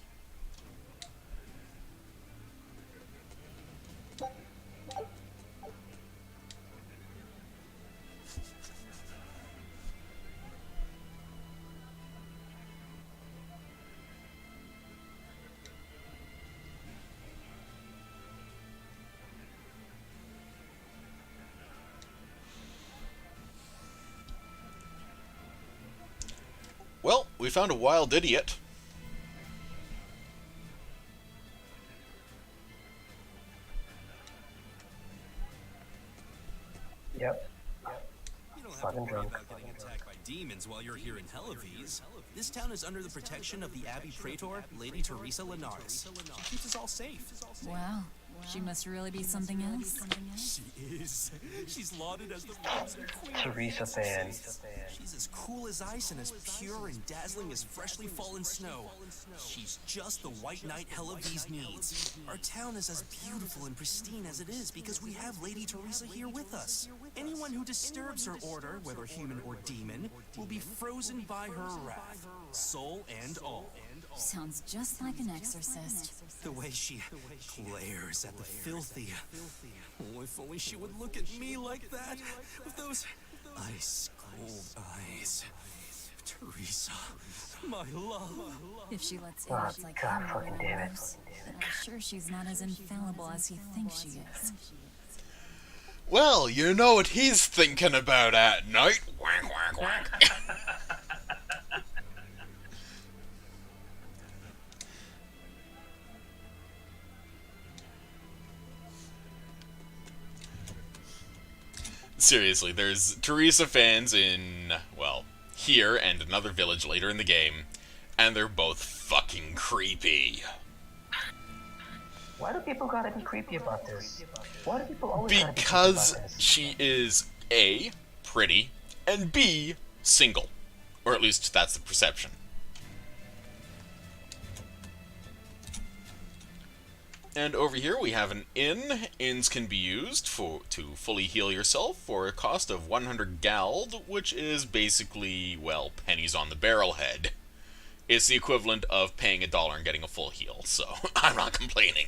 Well, we found a wild idiot. Yep. You don't have Fucking to worry drunk. about getting attacked by demons while you're here in Helives. This town is under the protection of the Abbey Praetor, Lady Teresa Linares. She keeps us all safe. Wow. She must really be something else. She is. She's lauded as the Rosary Queen. Teresa fan. She's as cool as ice and as pure and dazzling as freshly fallen snow. She's just the White Knight Helives needs. Our town is as beautiful and pristine as it is because we have Lady Teresa here with us. Anyone who disturbs her order, whether human or demon, will be frozen by her wrath, soul and all. Sounds just like an exorcist. The way she glares at the filthy. Oh, if only she would look at me like that, with those ice-cold eyes. Teresa, my love. If she lets Oh, idiots like God him fucking rule damn it. hers, then I'm sure she's not as infallible as he thinks she is. Well, you know what he's thinking about at night. Whack, whack, whack. seriously, there's Teresa fans in, well, here and another village later in the game, and they're both fucking creepy. Why do people gotta be creepy about this? Why do people always gotta be creepy Because about this? she is A, pretty, and B, single. Or at least that's the perception. And over here we have an inn. Inns can be used to fully heal yourself for a cost of 100 gald, which is basically, well, pennies on the barrelhead. It's the equivalent of paying $1 and getting a full heal, so I'm not complaining.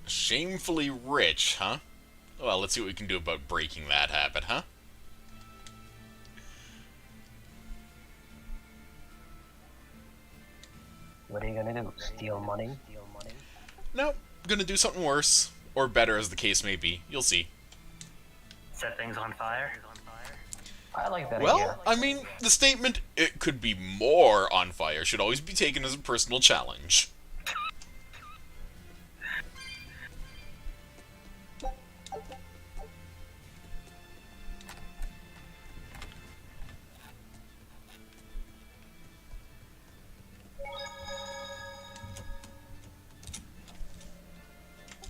Shamefully rich, huh? Well, let's see what we can do about breaking that habit, huh? What are you gonna do? Steal money? No, gonna do something worse. Or better, as the case may be. You'll see. Set things on fire? I like that idea. Well, I mean, the statement, "it could be more on fire," should always be taken as a personal challenge.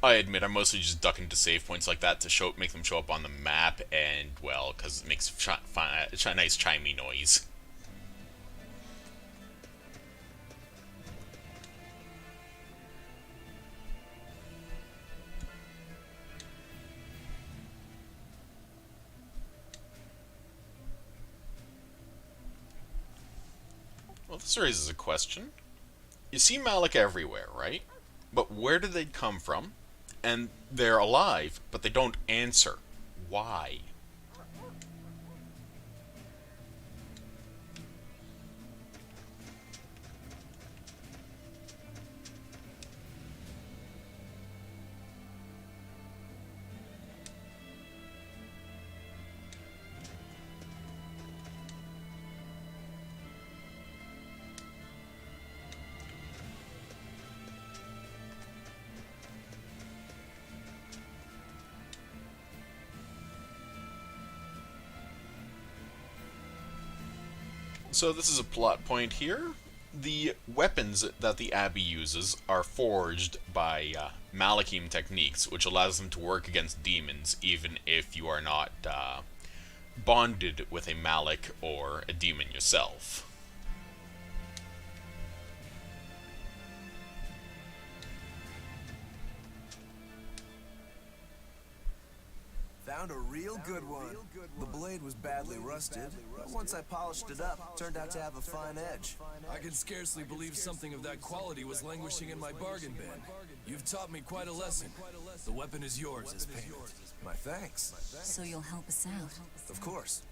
I admit I'm mostly just ducking to save points like that to make them show up on the map, and, well, because it makes a nice chimey noise. Well, this raises a question. You see Malik everywhere, right? But where did they come from? And they're alive, but they don't answer. Why? So this is a plot point here. The weapons that the Abbey uses are forged by Malakim techniques, which allows them to work against demons, even if you are not bonded with a Malik or a demon yourself. Found a real good one. The blade was badly rusted, but once I polished it up, turned out to have a fine edge. I can scarcely believe something of that quality was languishing in my bargain bin. You've taught me quite a lesson. The weapon is yours as payment. My thanks. So you'll help us out? Of course.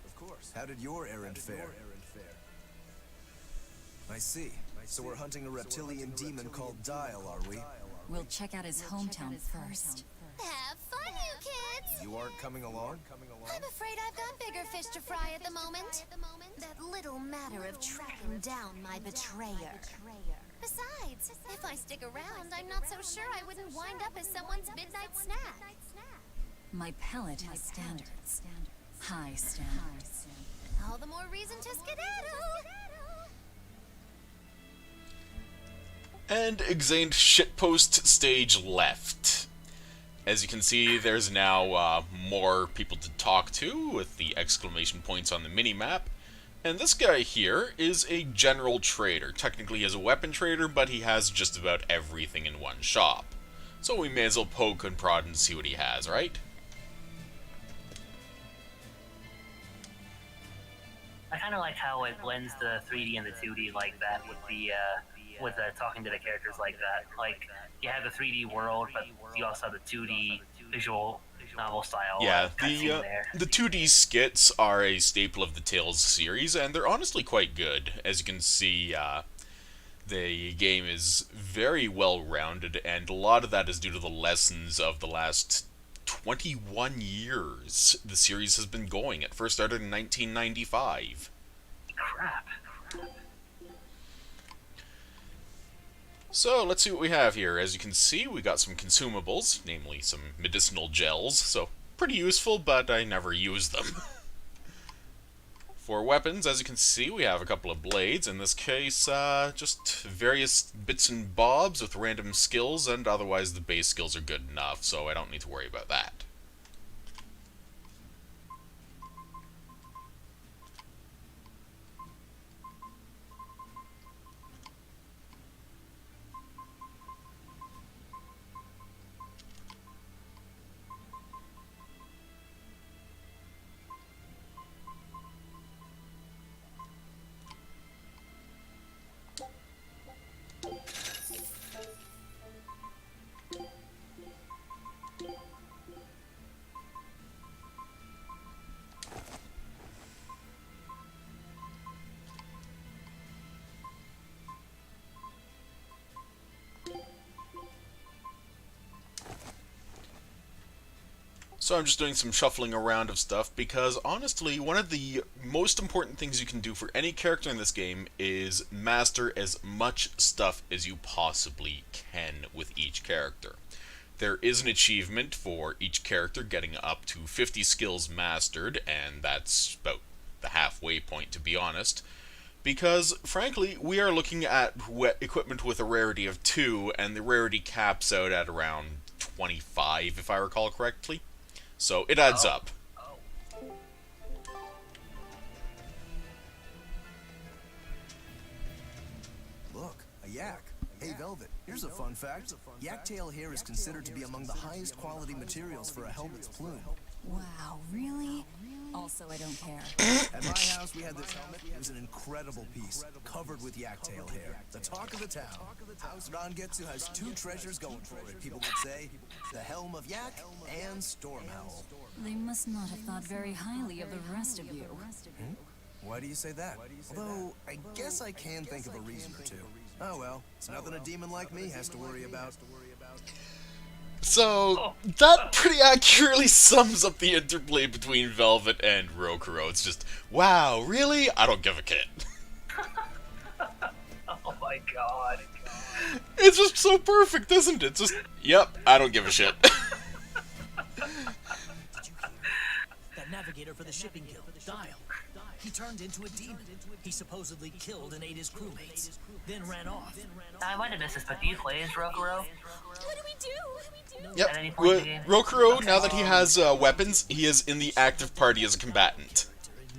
How did your errand fare? I see. So we're hunting a reptilian demon called Dial, are we? We'll check out his hometown first. Have fun, you kids! You aren't coming along? I'm afraid I've got bigger fish to fry at the moment. That little matter of tracking down my betrayer. Besides, if I stick around, I'm not so sure I wouldn't wind up as someone's midnight snack. My pellet has standards. High standards. All the more reason to skedaddle! And Exained shitpost stage left. As you can see, there's now more people to talk to with the exclamation points on the minimap, And this guy here is a general trader. Technically, he is a weapon trader, but he has just about everything in one shop. So we may as well poke and prod and see what he has, right? I kind of like how it blends the 3D and the 2D like that with the talking to the characters like that. Like you have the 3D world, but you also have the 2D visual novel style. Yeah, the 2D skits are a staple of the Tales series, and they're honestly quite good. As you can see, the game is very well-rounded, and a lot of that is due to the lessons of the last 21 years the series has been going. It first started in 1995. Crap. So, let's see what we have here. As you can see, we got some consumables, namely some medicinal gels, so pretty useful, but I never use them. For weapons, as you can see, we have a couple of blades. In this case, just various bits and bobs with random skills, and otherwise the base skills are good enough, so I don't need to worry about that. So I'm just doing some shuffling around of stuff because, honestly, one of the most important things you can do for any character in this game is master as much stuff as you possibly can with each character. There is an achievement for each character getting up to 50 skills mastered, and that's about the halfway point, to be honest. Because, frankly, we are looking at equipment with a rarity of 2, and the rarity caps out at around 25, if I recall correctly. So, it adds up. Look, a yak. Hey, Velvet, here's a fun fact. Yak tail hair is considered to be among the highest quality materials for a helmet's plume. Wow, really? Also, I don't care. At my house, we had this helmet. It was an incredible piece, covered with yak tail hair. The talk of the town. House Rangetsu has 2 treasures going for it, people would say. The Helm of Yak and Stormhowl. They must not have thought very highly of the rest of you. Why do you say that? Although, I guess I can think of a reason or two. Oh well, it's nothing a demon like me has to worry about. So, that pretty accurately sums up the interplay between Velvet and Rokuro. It's just, wow, really? I don't give a kid. Oh my god. It's just so perfect, isn't it? Just, yep, I don't give a shit. Did you hear? That navigator for the shipping guild, Dial. He turned into a demon. He supposedly killed and ate his crewmates, then ran off. I might have missed this, but do you play as Rokuro? What do we do? Yep, At any point in the game? Rokuro, now that he has weapons, he is in the active party as a combatant.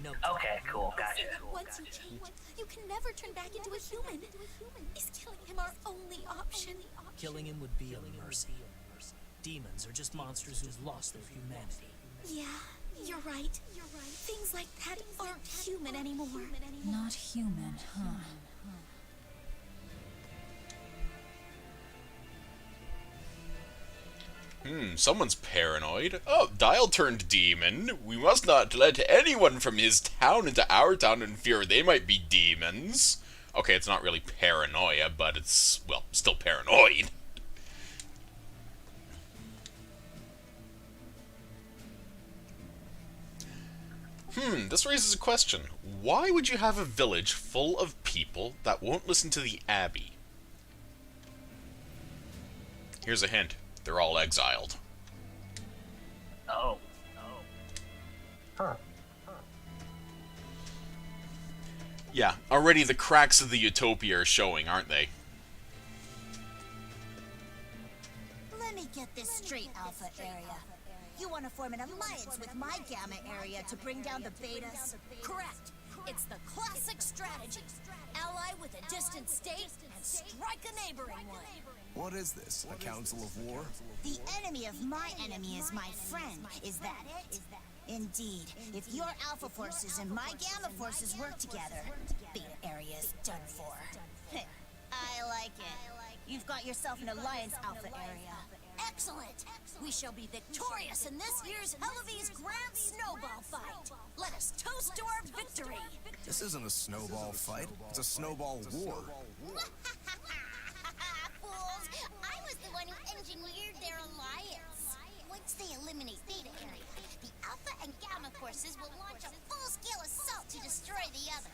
Okay, cool, gotcha. Once you change, you can never turn back into a human. Is killing him our only option? Killing him would be a mercy. Demons are just monsters who've lost their humanity. Yeah, you're right. Things like that aren't human anymore. Not human, huh? Someone's paranoid. Oh, Dial turned demon. We must not let anyone from his town into our town in fear they might be demons. Okay, it's not really paranoia, but it's, well, still paranoid. This raises a question. Why would you have a village full of people that won't listen to the Abbey? Here's a hint. They're all exiled. Oh. Huh. Yeah, already the cracks of the utopia are showing, aren't they? Let me get this straight, Alpha Area. You want to form an alliance with my Gamma Area to bring down the Betas? Correct. It's the classic strategy. Ally with a distant state and strike a neighboring one. What is this? A council of war? The enemy of my enemy is my friend. Is that it? Indeed. If your Alpha forces and my Gamma forces work together, Beta area is done for. I like it. You've got yourself an alliance, Alpha area. Excellent! We shall be victorious in this year's Hellevie's Grand Snowball Fight. Let us toast to our victory. This isn't a snowball fight. It's a snowball war. Fools! I was the one who engineered their alliance. Once they eliminate Beta area, the Alpha and Gamma forces will launch a full-scale assault to destroy the other.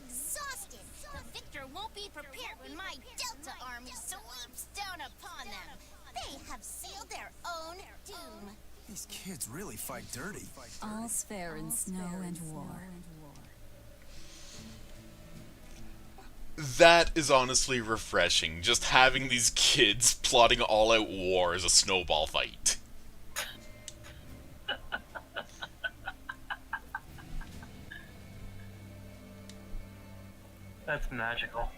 Exhausted, the victor won't be prepared when my Delta army sweeps down upon them. They have sealed their own doom. These kids really fight dirty. All's fair in snow and war. That is honestly refreshing, just having these kids plotting all-out war as a snowball fight. That's magical.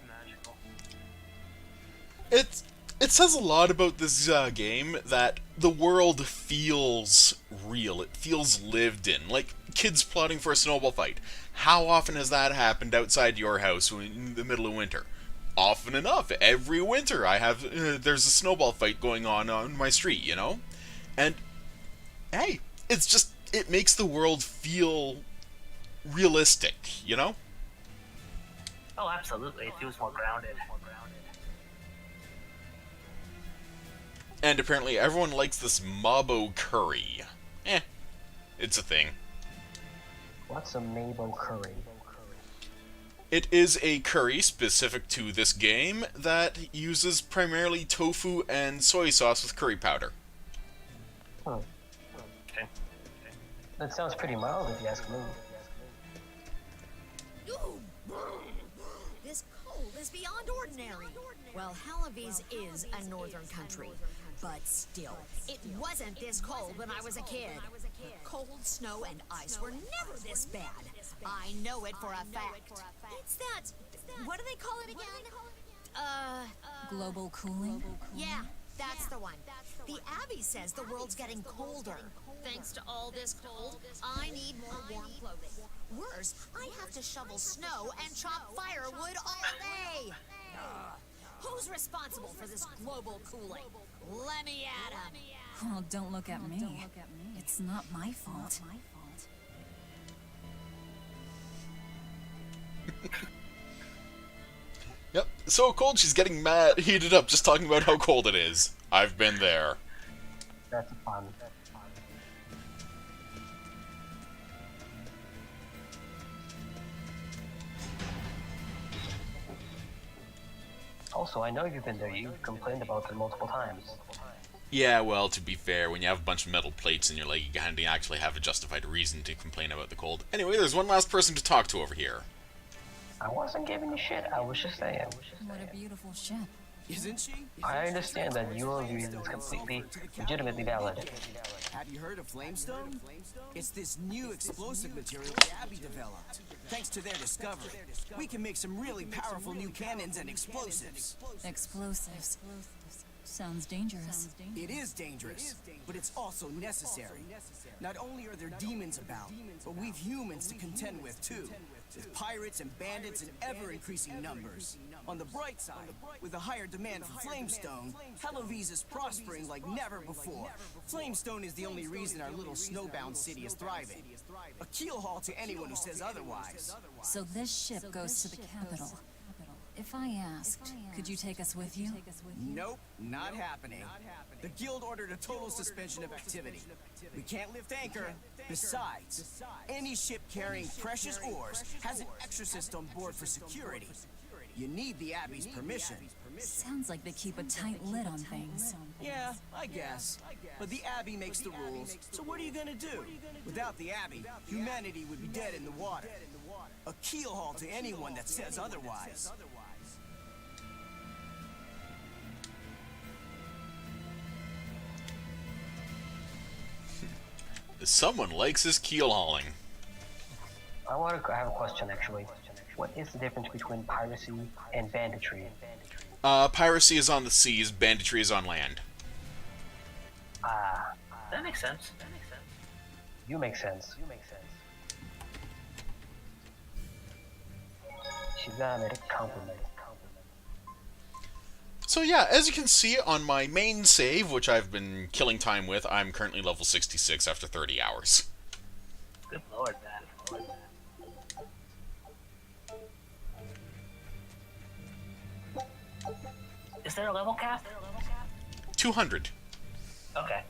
It says a lot about this game that the world feels real. It feels lived in. Like, kids plotting for a snowball fight. How often has that happened outside your house in the middle of winter? Often enough. Every winter I have there's a snowball fight going on my street, you know? And, hey, it makes the world feel realistic, you know? Oh, absolutely. It feels more grounded. And apparently everyone likes this Mabo curry. It's a thing. What's a Mabo curry? It is a curry specific to this game that uses primarily tofu and soy sauce with curry powder. Okay. That sounds pretty mild if you ask me. This cold is beyond ordinary. Well, Hellevie's is a northern country, but still, it wasn't this cold when I was a kid. Cold, snow, and ice were never this bad. I know it for a fact. It's that... what do they call it again? Global cooling? Yeah, that's the one. The Abbey says the world's getting colder. Thanks to all this cold, I need more warm clothing. Worse, I have to shovel snow and chop firewood all day. Who's responsible for this global cooling? Let me at him. Oh, don't look at me. It's not my fault. Yep, so cold she's getting heated up just talking about how cold it is. I've been there. That's fun. Also, I know you've been there. You've complained about it multiple times. Yeah, well, to be fair, when you have a bunch of metal plates in your leg, you kind of actually have a justified reason to complain about the cold. Anyway, there's one last person to talk to over here. I wasn't giving you shit. I was just saying. What a beautiful ship. Isn't she? I understand that your view is completely, legitimately valid. Have you heard of Flamestone? It's this new explosive material the Abbey developed. Thanks to their discovery, we can make some really powerful new cannons and explosives. Explosives. Sounds dangerous. It is dangerous, but it's also necessary. Not only are there demons about, but we've humans to contend with too. With pirates and bandits in ever-increasing numbers. On the bright side, with a higher demand for Flamestone, Hellevie's is prospering like never before. Flamestone is the only reason our little snowbound city is thriving. A keelhaul to anyone who says otherwise. So this ship goes to the capital. If I asked, could you take us with you? Nope, not happening. The guild ordered a total suspension of activity. We can't lift anchor. Besides, any ship carrying precious ores has an exorcist on board for security. You need the Abbey's permission. Sounds like they keep a tight lid on things. Yeah, I guess. But the Abbey makes the rules, so what are you gonna do? Without the Abbey, humanity would be dead in the water. A keelhaul to anyone that says otherwise. Someone likes his keel hauling. I have a question actually. What is the difference between piracy and banditry? Piracy is on the seas, banditry is on land. Ah, That makes sense. you make sense. She's gonna make a compliment. So yeah, as you can see on my main save, which I've been killing time with, I'm currently level 66 after 30 hours. Good lord, man. Is there a level cap? 200. Okay.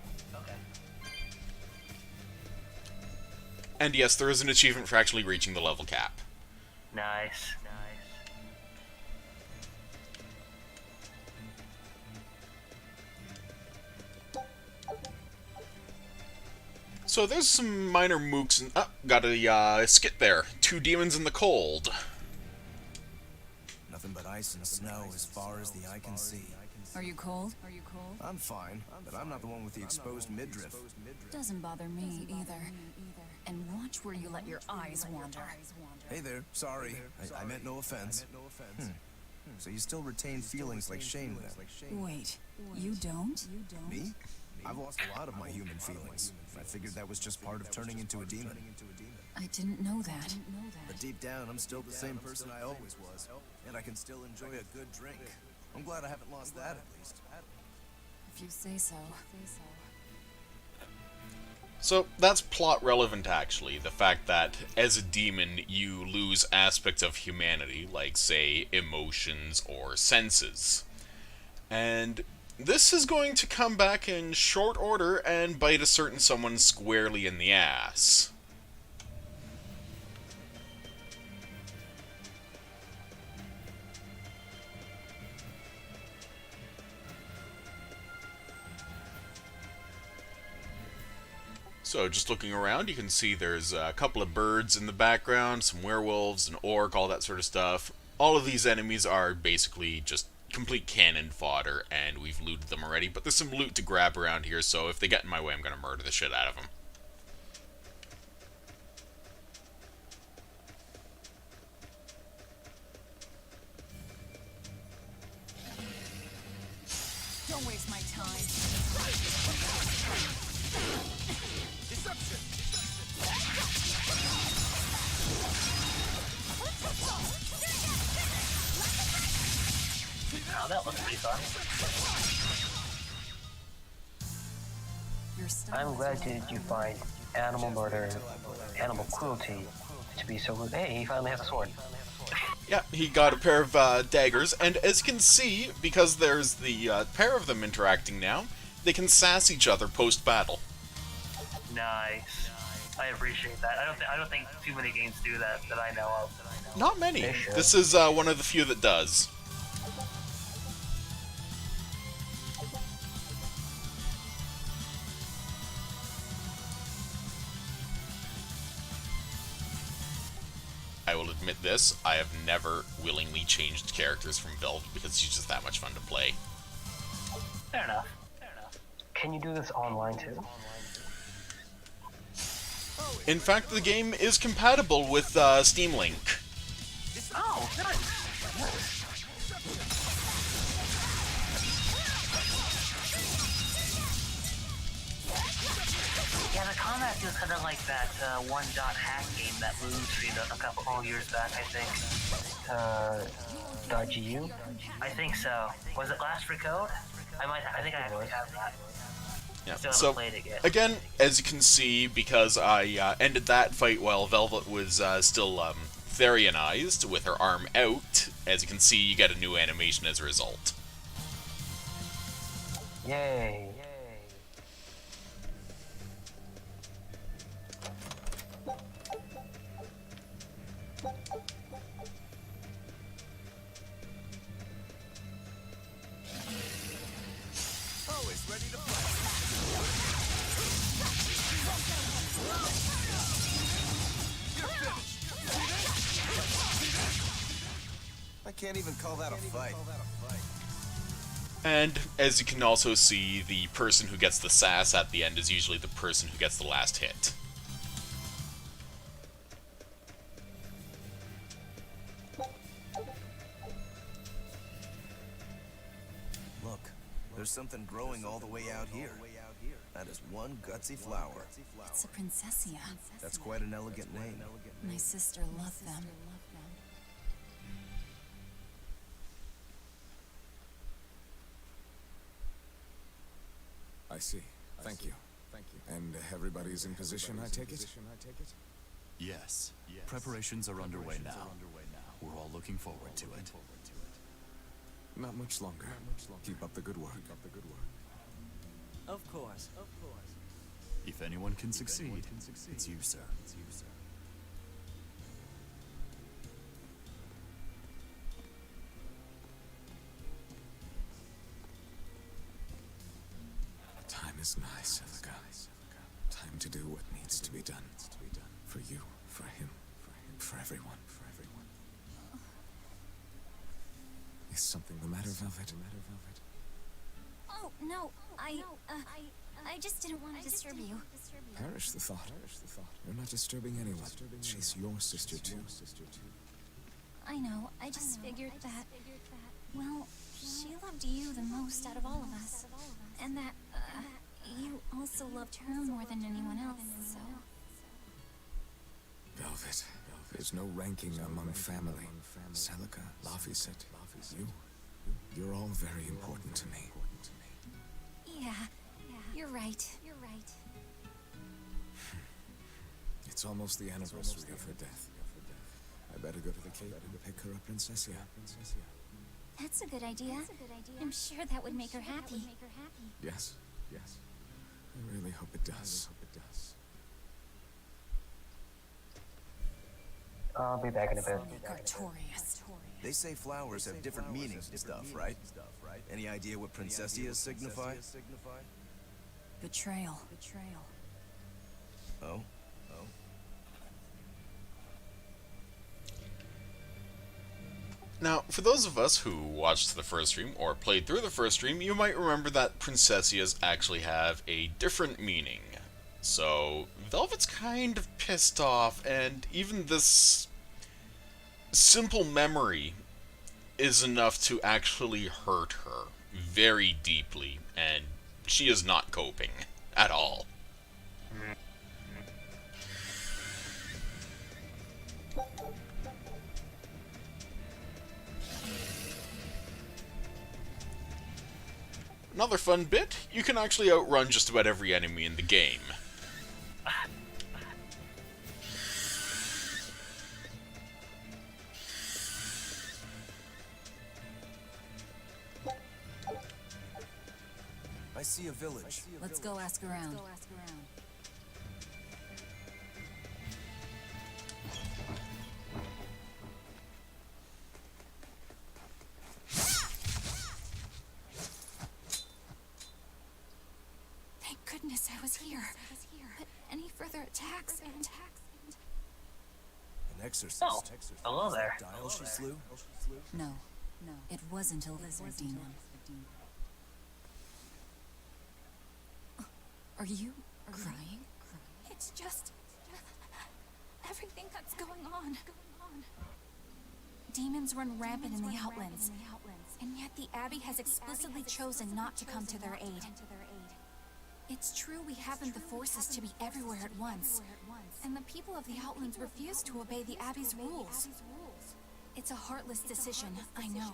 And yes, there is an achievement for actually reaching the level cap. Nice. So there's some minor mooks and... got a skit there. 2 demons in the cold. Nothing but ice and snow as far as the eye can see. Are you cold? I'm fine, but I'm not the one with the exposed midriff. Doesn't bother me either. And watch where you let your eyes wander. Hey there, sorry. I meant no offense. So you still retain feelings like shame then? Wait, you don't? Me? I've lost a lot of my human feelings. I figured that was just part of turning into a demon. I didn't know that. But deep down, I'm still the same person I always was. And I can still enjoy a good drink. I'm glad I haven't lost that at least. If you say so. So that's plot relevant actually, the fact that as a demon you lose aspects of humanity, like say emotions or senses. And this is going to come back in short order and bite a certain someone squarely in the ass. So just looking around, you can see there's a couple of birds in the background, some werewolves, an orc, all that sort of stuff. All of these enemies are basically just complete cannon fodder, and we've looted them already, but there's some loot to grab around here, so if they get in my way, I'm going to murder the shit out of them. Don't waste my time. Deception! Oh, that looks pretty fun. I'm glad you find animal murder, animal cruelty to be so good. Hey, he finally has a sword. Yeah, he got a pair of daggers, and as you can see, because there's the pair of them interacting now, they can sass each other post-battle. Nice. I appreciate that. I don't think too many games do that I know of. Not many. This is one of the few that does. I will admit this, I have never willingly changed characters from Velvet because she's just that much fun to play. Fair enough. Can you do this online too? In fact, the game is compatible with Steam Link. Oh, nice. Yeah, the combat feels kind of like that one-dot hack game that Blue streamed a couple years back, I think. .gu? I think so. Was it Last Recode? I think I actually have that. Yeah. Still haven't So, played it yet. again, as you can see, because I ended that fight while Velvet was still Therionized with her arm out, as you can see, you get a new animation as a result. Yay. Always ready to play. I can't even call that a fight. And as you can also see, the person who gets the sass at the end is usually the person who gets the last hit. There's something growing all the way out here. That is one gutsy flower. It's a princessia. That's quite an elegant name. My sister loved them. I see. Thank you. And everybody's in position, I take it? Yes. Preparations are underway now. We're all looking forward to it. Not much longer. Keep up the good work. Of course. If anyone can succeed, it's you, sir. Time is nigh, Celica. Time to do what needs to be done. For you, for him, for everyone. Is something the matter, Velvet? Oh, no, I just didn't want to disturb you. Perish the thought. You're not disturbing anyone. She's your sister, too. I know, I just figured that, well, she loved you the most out of all of us. And that, you also loved her more than anyone else, so... Velvet, there's no ranking among family. Celica, Laphicet, you're all very important to me. Yeah, you're right. It's almost the anniversary of her death. I better go to the Cape and pick her up, Princessia. That's a good idea. I'm sure that would make her happy. Yes. I really hope it does. I'll be back in a bit. Artorias. They say flowers have different meanings and stuff, right? Any idea what princessias signify? Betrayal. Oh? Now, for those of us who watched the first stream, or played through the first stream, you might remember that princessias actually have a different meaning. So, Velvet's kind of pissed off, and even this simple memory is enough to actually hurt her very deeply, and she is not coping at all. Another fun bit, you can actually outrun just about every enemy in the game. I see a village. Let's go ask around. Thank goodness I was here. But any further attacks and... An exorcist. Oh, hello there. Dial she slew? No. It wasn't a lizard demon. Are you crying? It's just... everything that's going on. Demons run rampant in the Outlands, and yet the Abbey has explicitly chosen not to come to their aid. It's true we haven't the forces to be everywhere at once, and the people of the Outlands refuse to obey the Abbey's rules. It's a heartless decision, I know,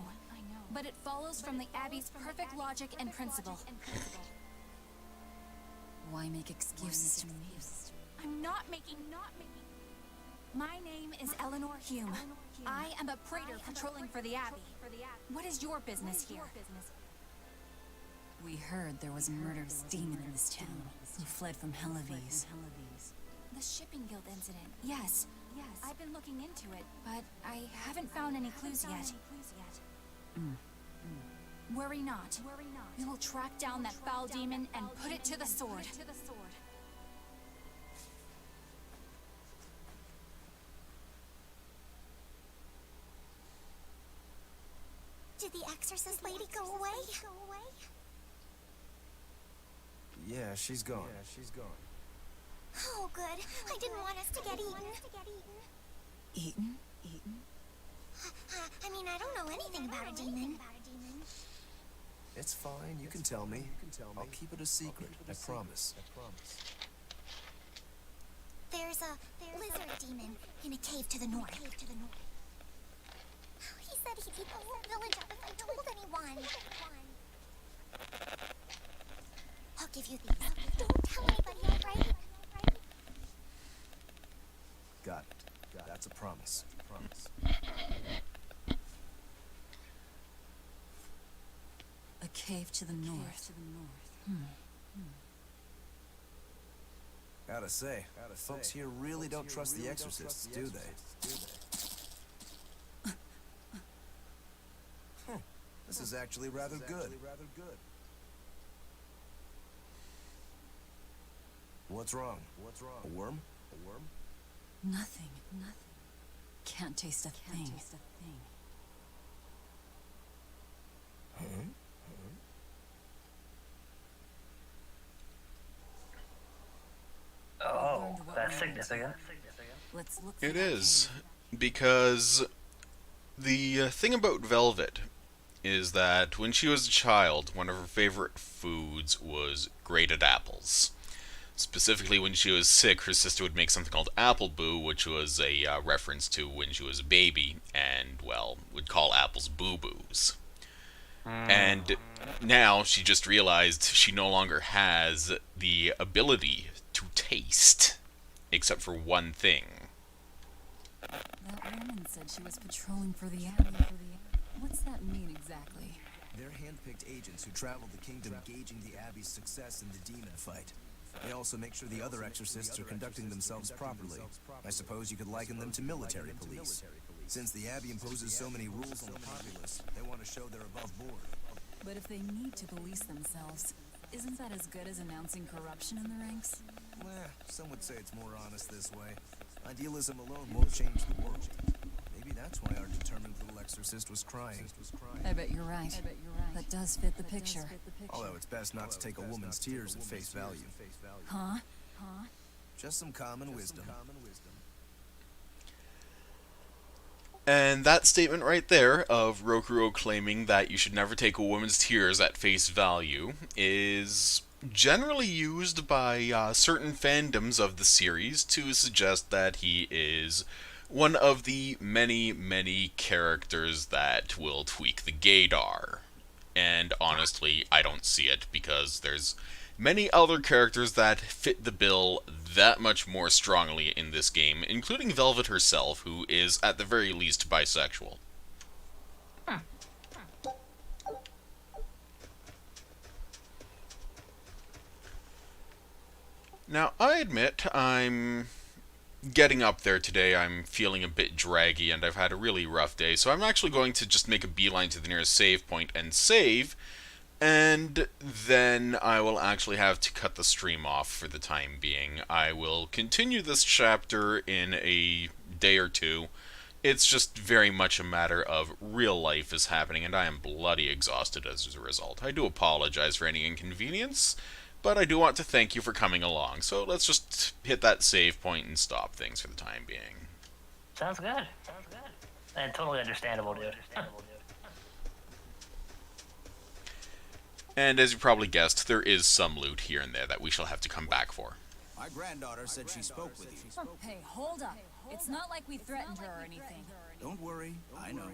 but it follows from the Abbey's perfect logic and principle. Why make excuses to me? I'm not making... My name is Eleanor Hume. I am a praetor patrolling for the Abbey. What is your business here? We heard there was a murderous demon in this town who fled from Helavis. The Shipping Guild incident, yes. I've been looking into it, but I haven't found any clues yet. Worry not. We will track down that foul demon and put it to the sword. Did the exorcist lady go away? Yeah, she's gone. Oh, good. I didn't want us to get eaten. Eaten? I mean, I don't know anything about a demon. It's fine, you can tell me. I'll keep it a secret, I promise. There's a lizard demon in a cave to the north. He said he'd eat the whole village up if I told anyone. I'll give you these. Don't tell anybody, alright? Got it. That's a promise. A cave to the north. Gotta say, folks here really don't trust the exorcists, do they? This is actually rather good. What's wrong? A worm? Nothing. Can't taste a thing. Oh, that's significant. Let's look. It is, because the thing about Velvet is that when she was a child, one of her favorite foods was grated apples. Specifically, when she was sick, her sister would make something called apple boo, which was a reference to when she was a baby, and, well, would call apples boo-boos. And now she just realized she no longer has the ability to taste, except for one thing. That woman said she was patrolling for the Abbey. What's that mean exactly? They're hand-picked agents who travel the kingdom gauging the Abbey's success in the demon fight. They also make sure the other exorcists are conducting themselves properly. I suppose you could liken them to military police. Since the Abbey imposes so many rules on the populace, they want to show they're above board. But if they need to police themselves, isn't that as good as announcing corruption in the ranks? Some would say it's more honest this way. Idealism alone won't change the world. Maybe that's why our determined little exorcist was crying. I bet you're right. That does fit the picture. Although it's best not to take a woman's tears at face value. Huh? Just some common wisdom. And that statement right there of Rokuro claiming that you should never take a woman's tears at face value is generally used by certain fandoms of the series to suggest that he is one of the many characters that will tweak the gaydar. And honestly, I don't see it, because there's many other characters that fit the bill that much more strongly in this game, including Velvet herself, who is at the very least bisexual. Now, I admit I'm getting up there today. I'm feeling a bit draggy, and I've had a really rough day, so I'm actually going to just make a beeline to the nearest save point and save, and then I will actually have to cut the stream off for the time being. I will continue this chapter in a day or two. It's just very much a matter of real life is happening, and I am bloody exhausted as a result. I do apologize for any inconvenience, but I do want to thank you for coming along. So let's just hit that save point and stop things for the time being. Sounds good. And totally understandable, dude. And as you probably guessed, there is some loot here and there that we shall have to come back for. My granddaughter said she spoke with you. Hey, hold up. It's not like we threatened her or anything. Don't worry, I know.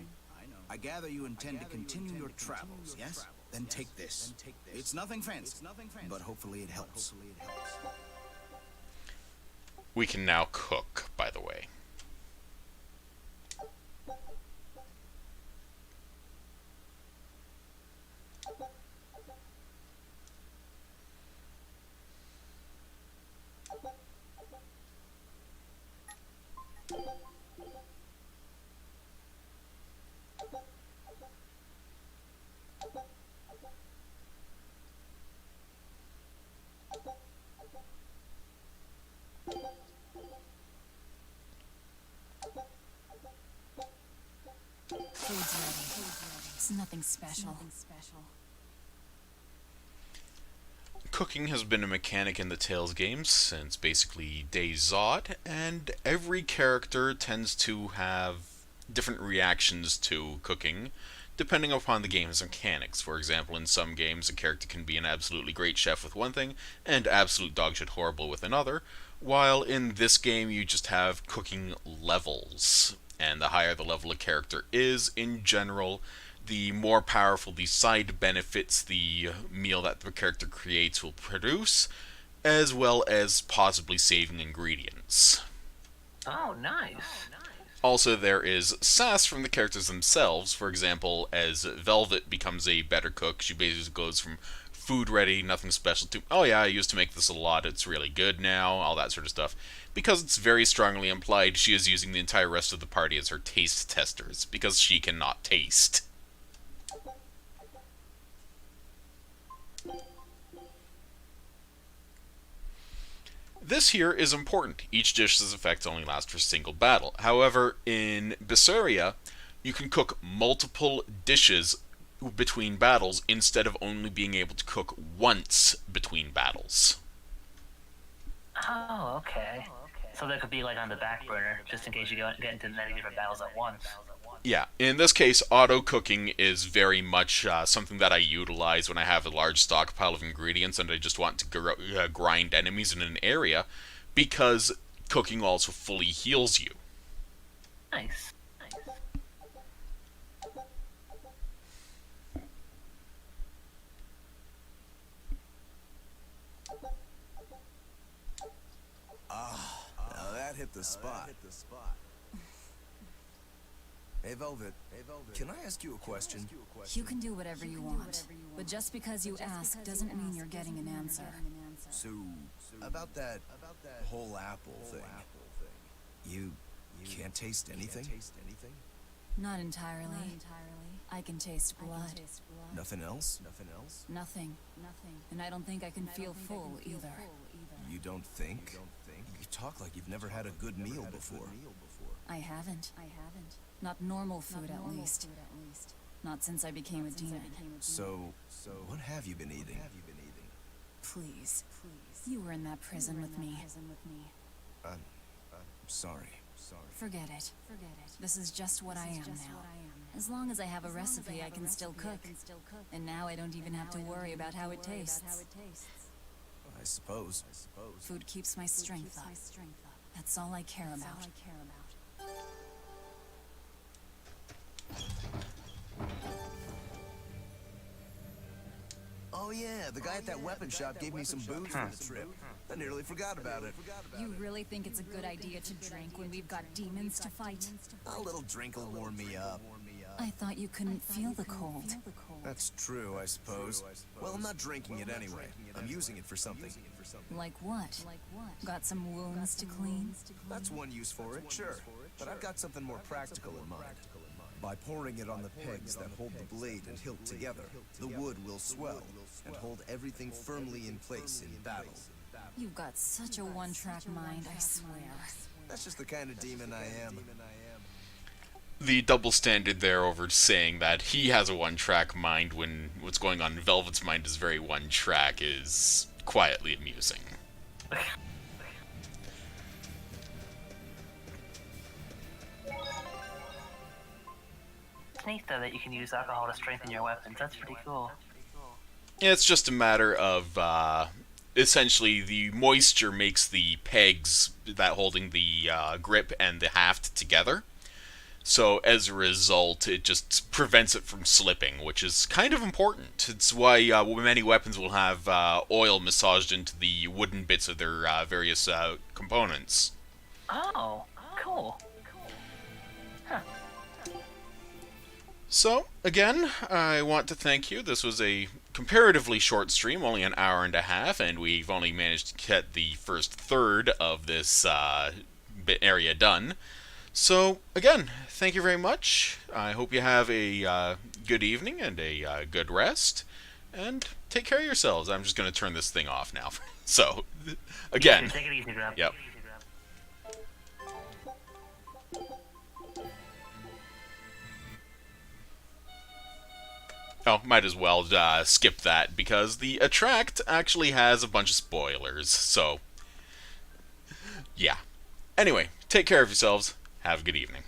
I gather you intend to continue your travels, yes? Then take this. It's nothing fancy, but hopefully it helps. We can now cook, by the way. Food's ready. It's nothing special. Cooking has been a mechanic in the Tales games since basically Dayzot, and every character tends to have different reactions to cooking, depending upon the game's mechanics. For example, in some games, a character can be an absolutely great chef with one thing, and absolute dogshit horrible with another, while in this game you just have cooking levels. And the higher the level a character is, in general, the more powerful the side benefits the meal that the character creates will produce, as well as possibly saving ingredients. Oh, nice. Also, there is sass from the characters themselves. For example, as Velvet becomes a better cook, she basically goes from food ready, nothing special, to, oh yeah, I used to make this a lot, it's really good now, all that sort of stuff. Because it's very strongly implied she is using the entire rest of the party as her taste testers, because she cannot taste. This here is important. Each dish's effects only last for a single battle. However, in Berseria, you can cook multiple dishes between battles instead of only being able to cook once between battles. Oh, okay. So that could be like on the back burner, just in case you get into many different battles at once. Yeah, in this case, auto-cooking is very much something that I utilize when I have a large stockpile of ingredients and I just want to grind enemies in an area, because cooking also fully heals you. Nice. Ah, now that hit the spot. Hey, Velvet. Can I ask you a question? You can do whatever you want, but just because you ask doesn't mean you're getting an answer. So, about that whole apple thing, you can't taste anything? Not entirely. I can taste blood. Nothing else? Nothing. And I don't think I can feel full either. You don't think? You talk like you've never had a good meal before. I haven't. Not normal food, at least. Not since I became a demon. So, what have you been eating? Please. You were in that prison with me. I'm sorry. Forget it. This is just what I am now. As long as I have a recipe, I can still cook. And now I don't even have to worry about how it tastes. I suppose. Food keeps my strength up. That's all I care about. Oh yeah, the guy at that weapon shop gave me some booze for the trip. I nearly forgot about it. You really think it's a good idea to drink when we've got demons to fight? A little drink will warm me up. I thought you couldn't feel the cold. That's true, I suppose. Well, I'm not drinking it anyway. I'm using it for something. Like what? Got some wounds to clean? That's one use for it, sure. But I've got something more practical in mind. By pouring it on the pegs that hold the blade and hilt together, the wood will swell and hold everything firmly in place in battle. You've got such a one-track mind, I swear. That's just the kind of demon I am. The double standard there over saying that he has a one-track mind when what's going on in Velvet's mind is very one-track is quietly amusing. It's neat, though, that you can use alcohol to strengthen your weapons. That's pretty cool. It's just a matter of, essentially, the moisture makes the pegs that holding the grip and the haft together. So, as a result, it just prevents it from slipping, which is kind of important. It's why many weapons will have oil massaged into the wooden bits of their various components. Oh, cool. Huh. So, again, I want to thank you. This was a comparatively short stream, only an hour and a half, and we've only managed to get the first third of this area done. So, again, thank you very much. I hope you have a good evening and a good rest, and take care of yourselves. I'm just going to turn this thing off now. So, again. Take it easy, Grub. Yep. Oh, might as well skip that, because the Attract actually has a bunch of spoilers, so... yeah. Anyway, take care of yourselves. Have a good evening.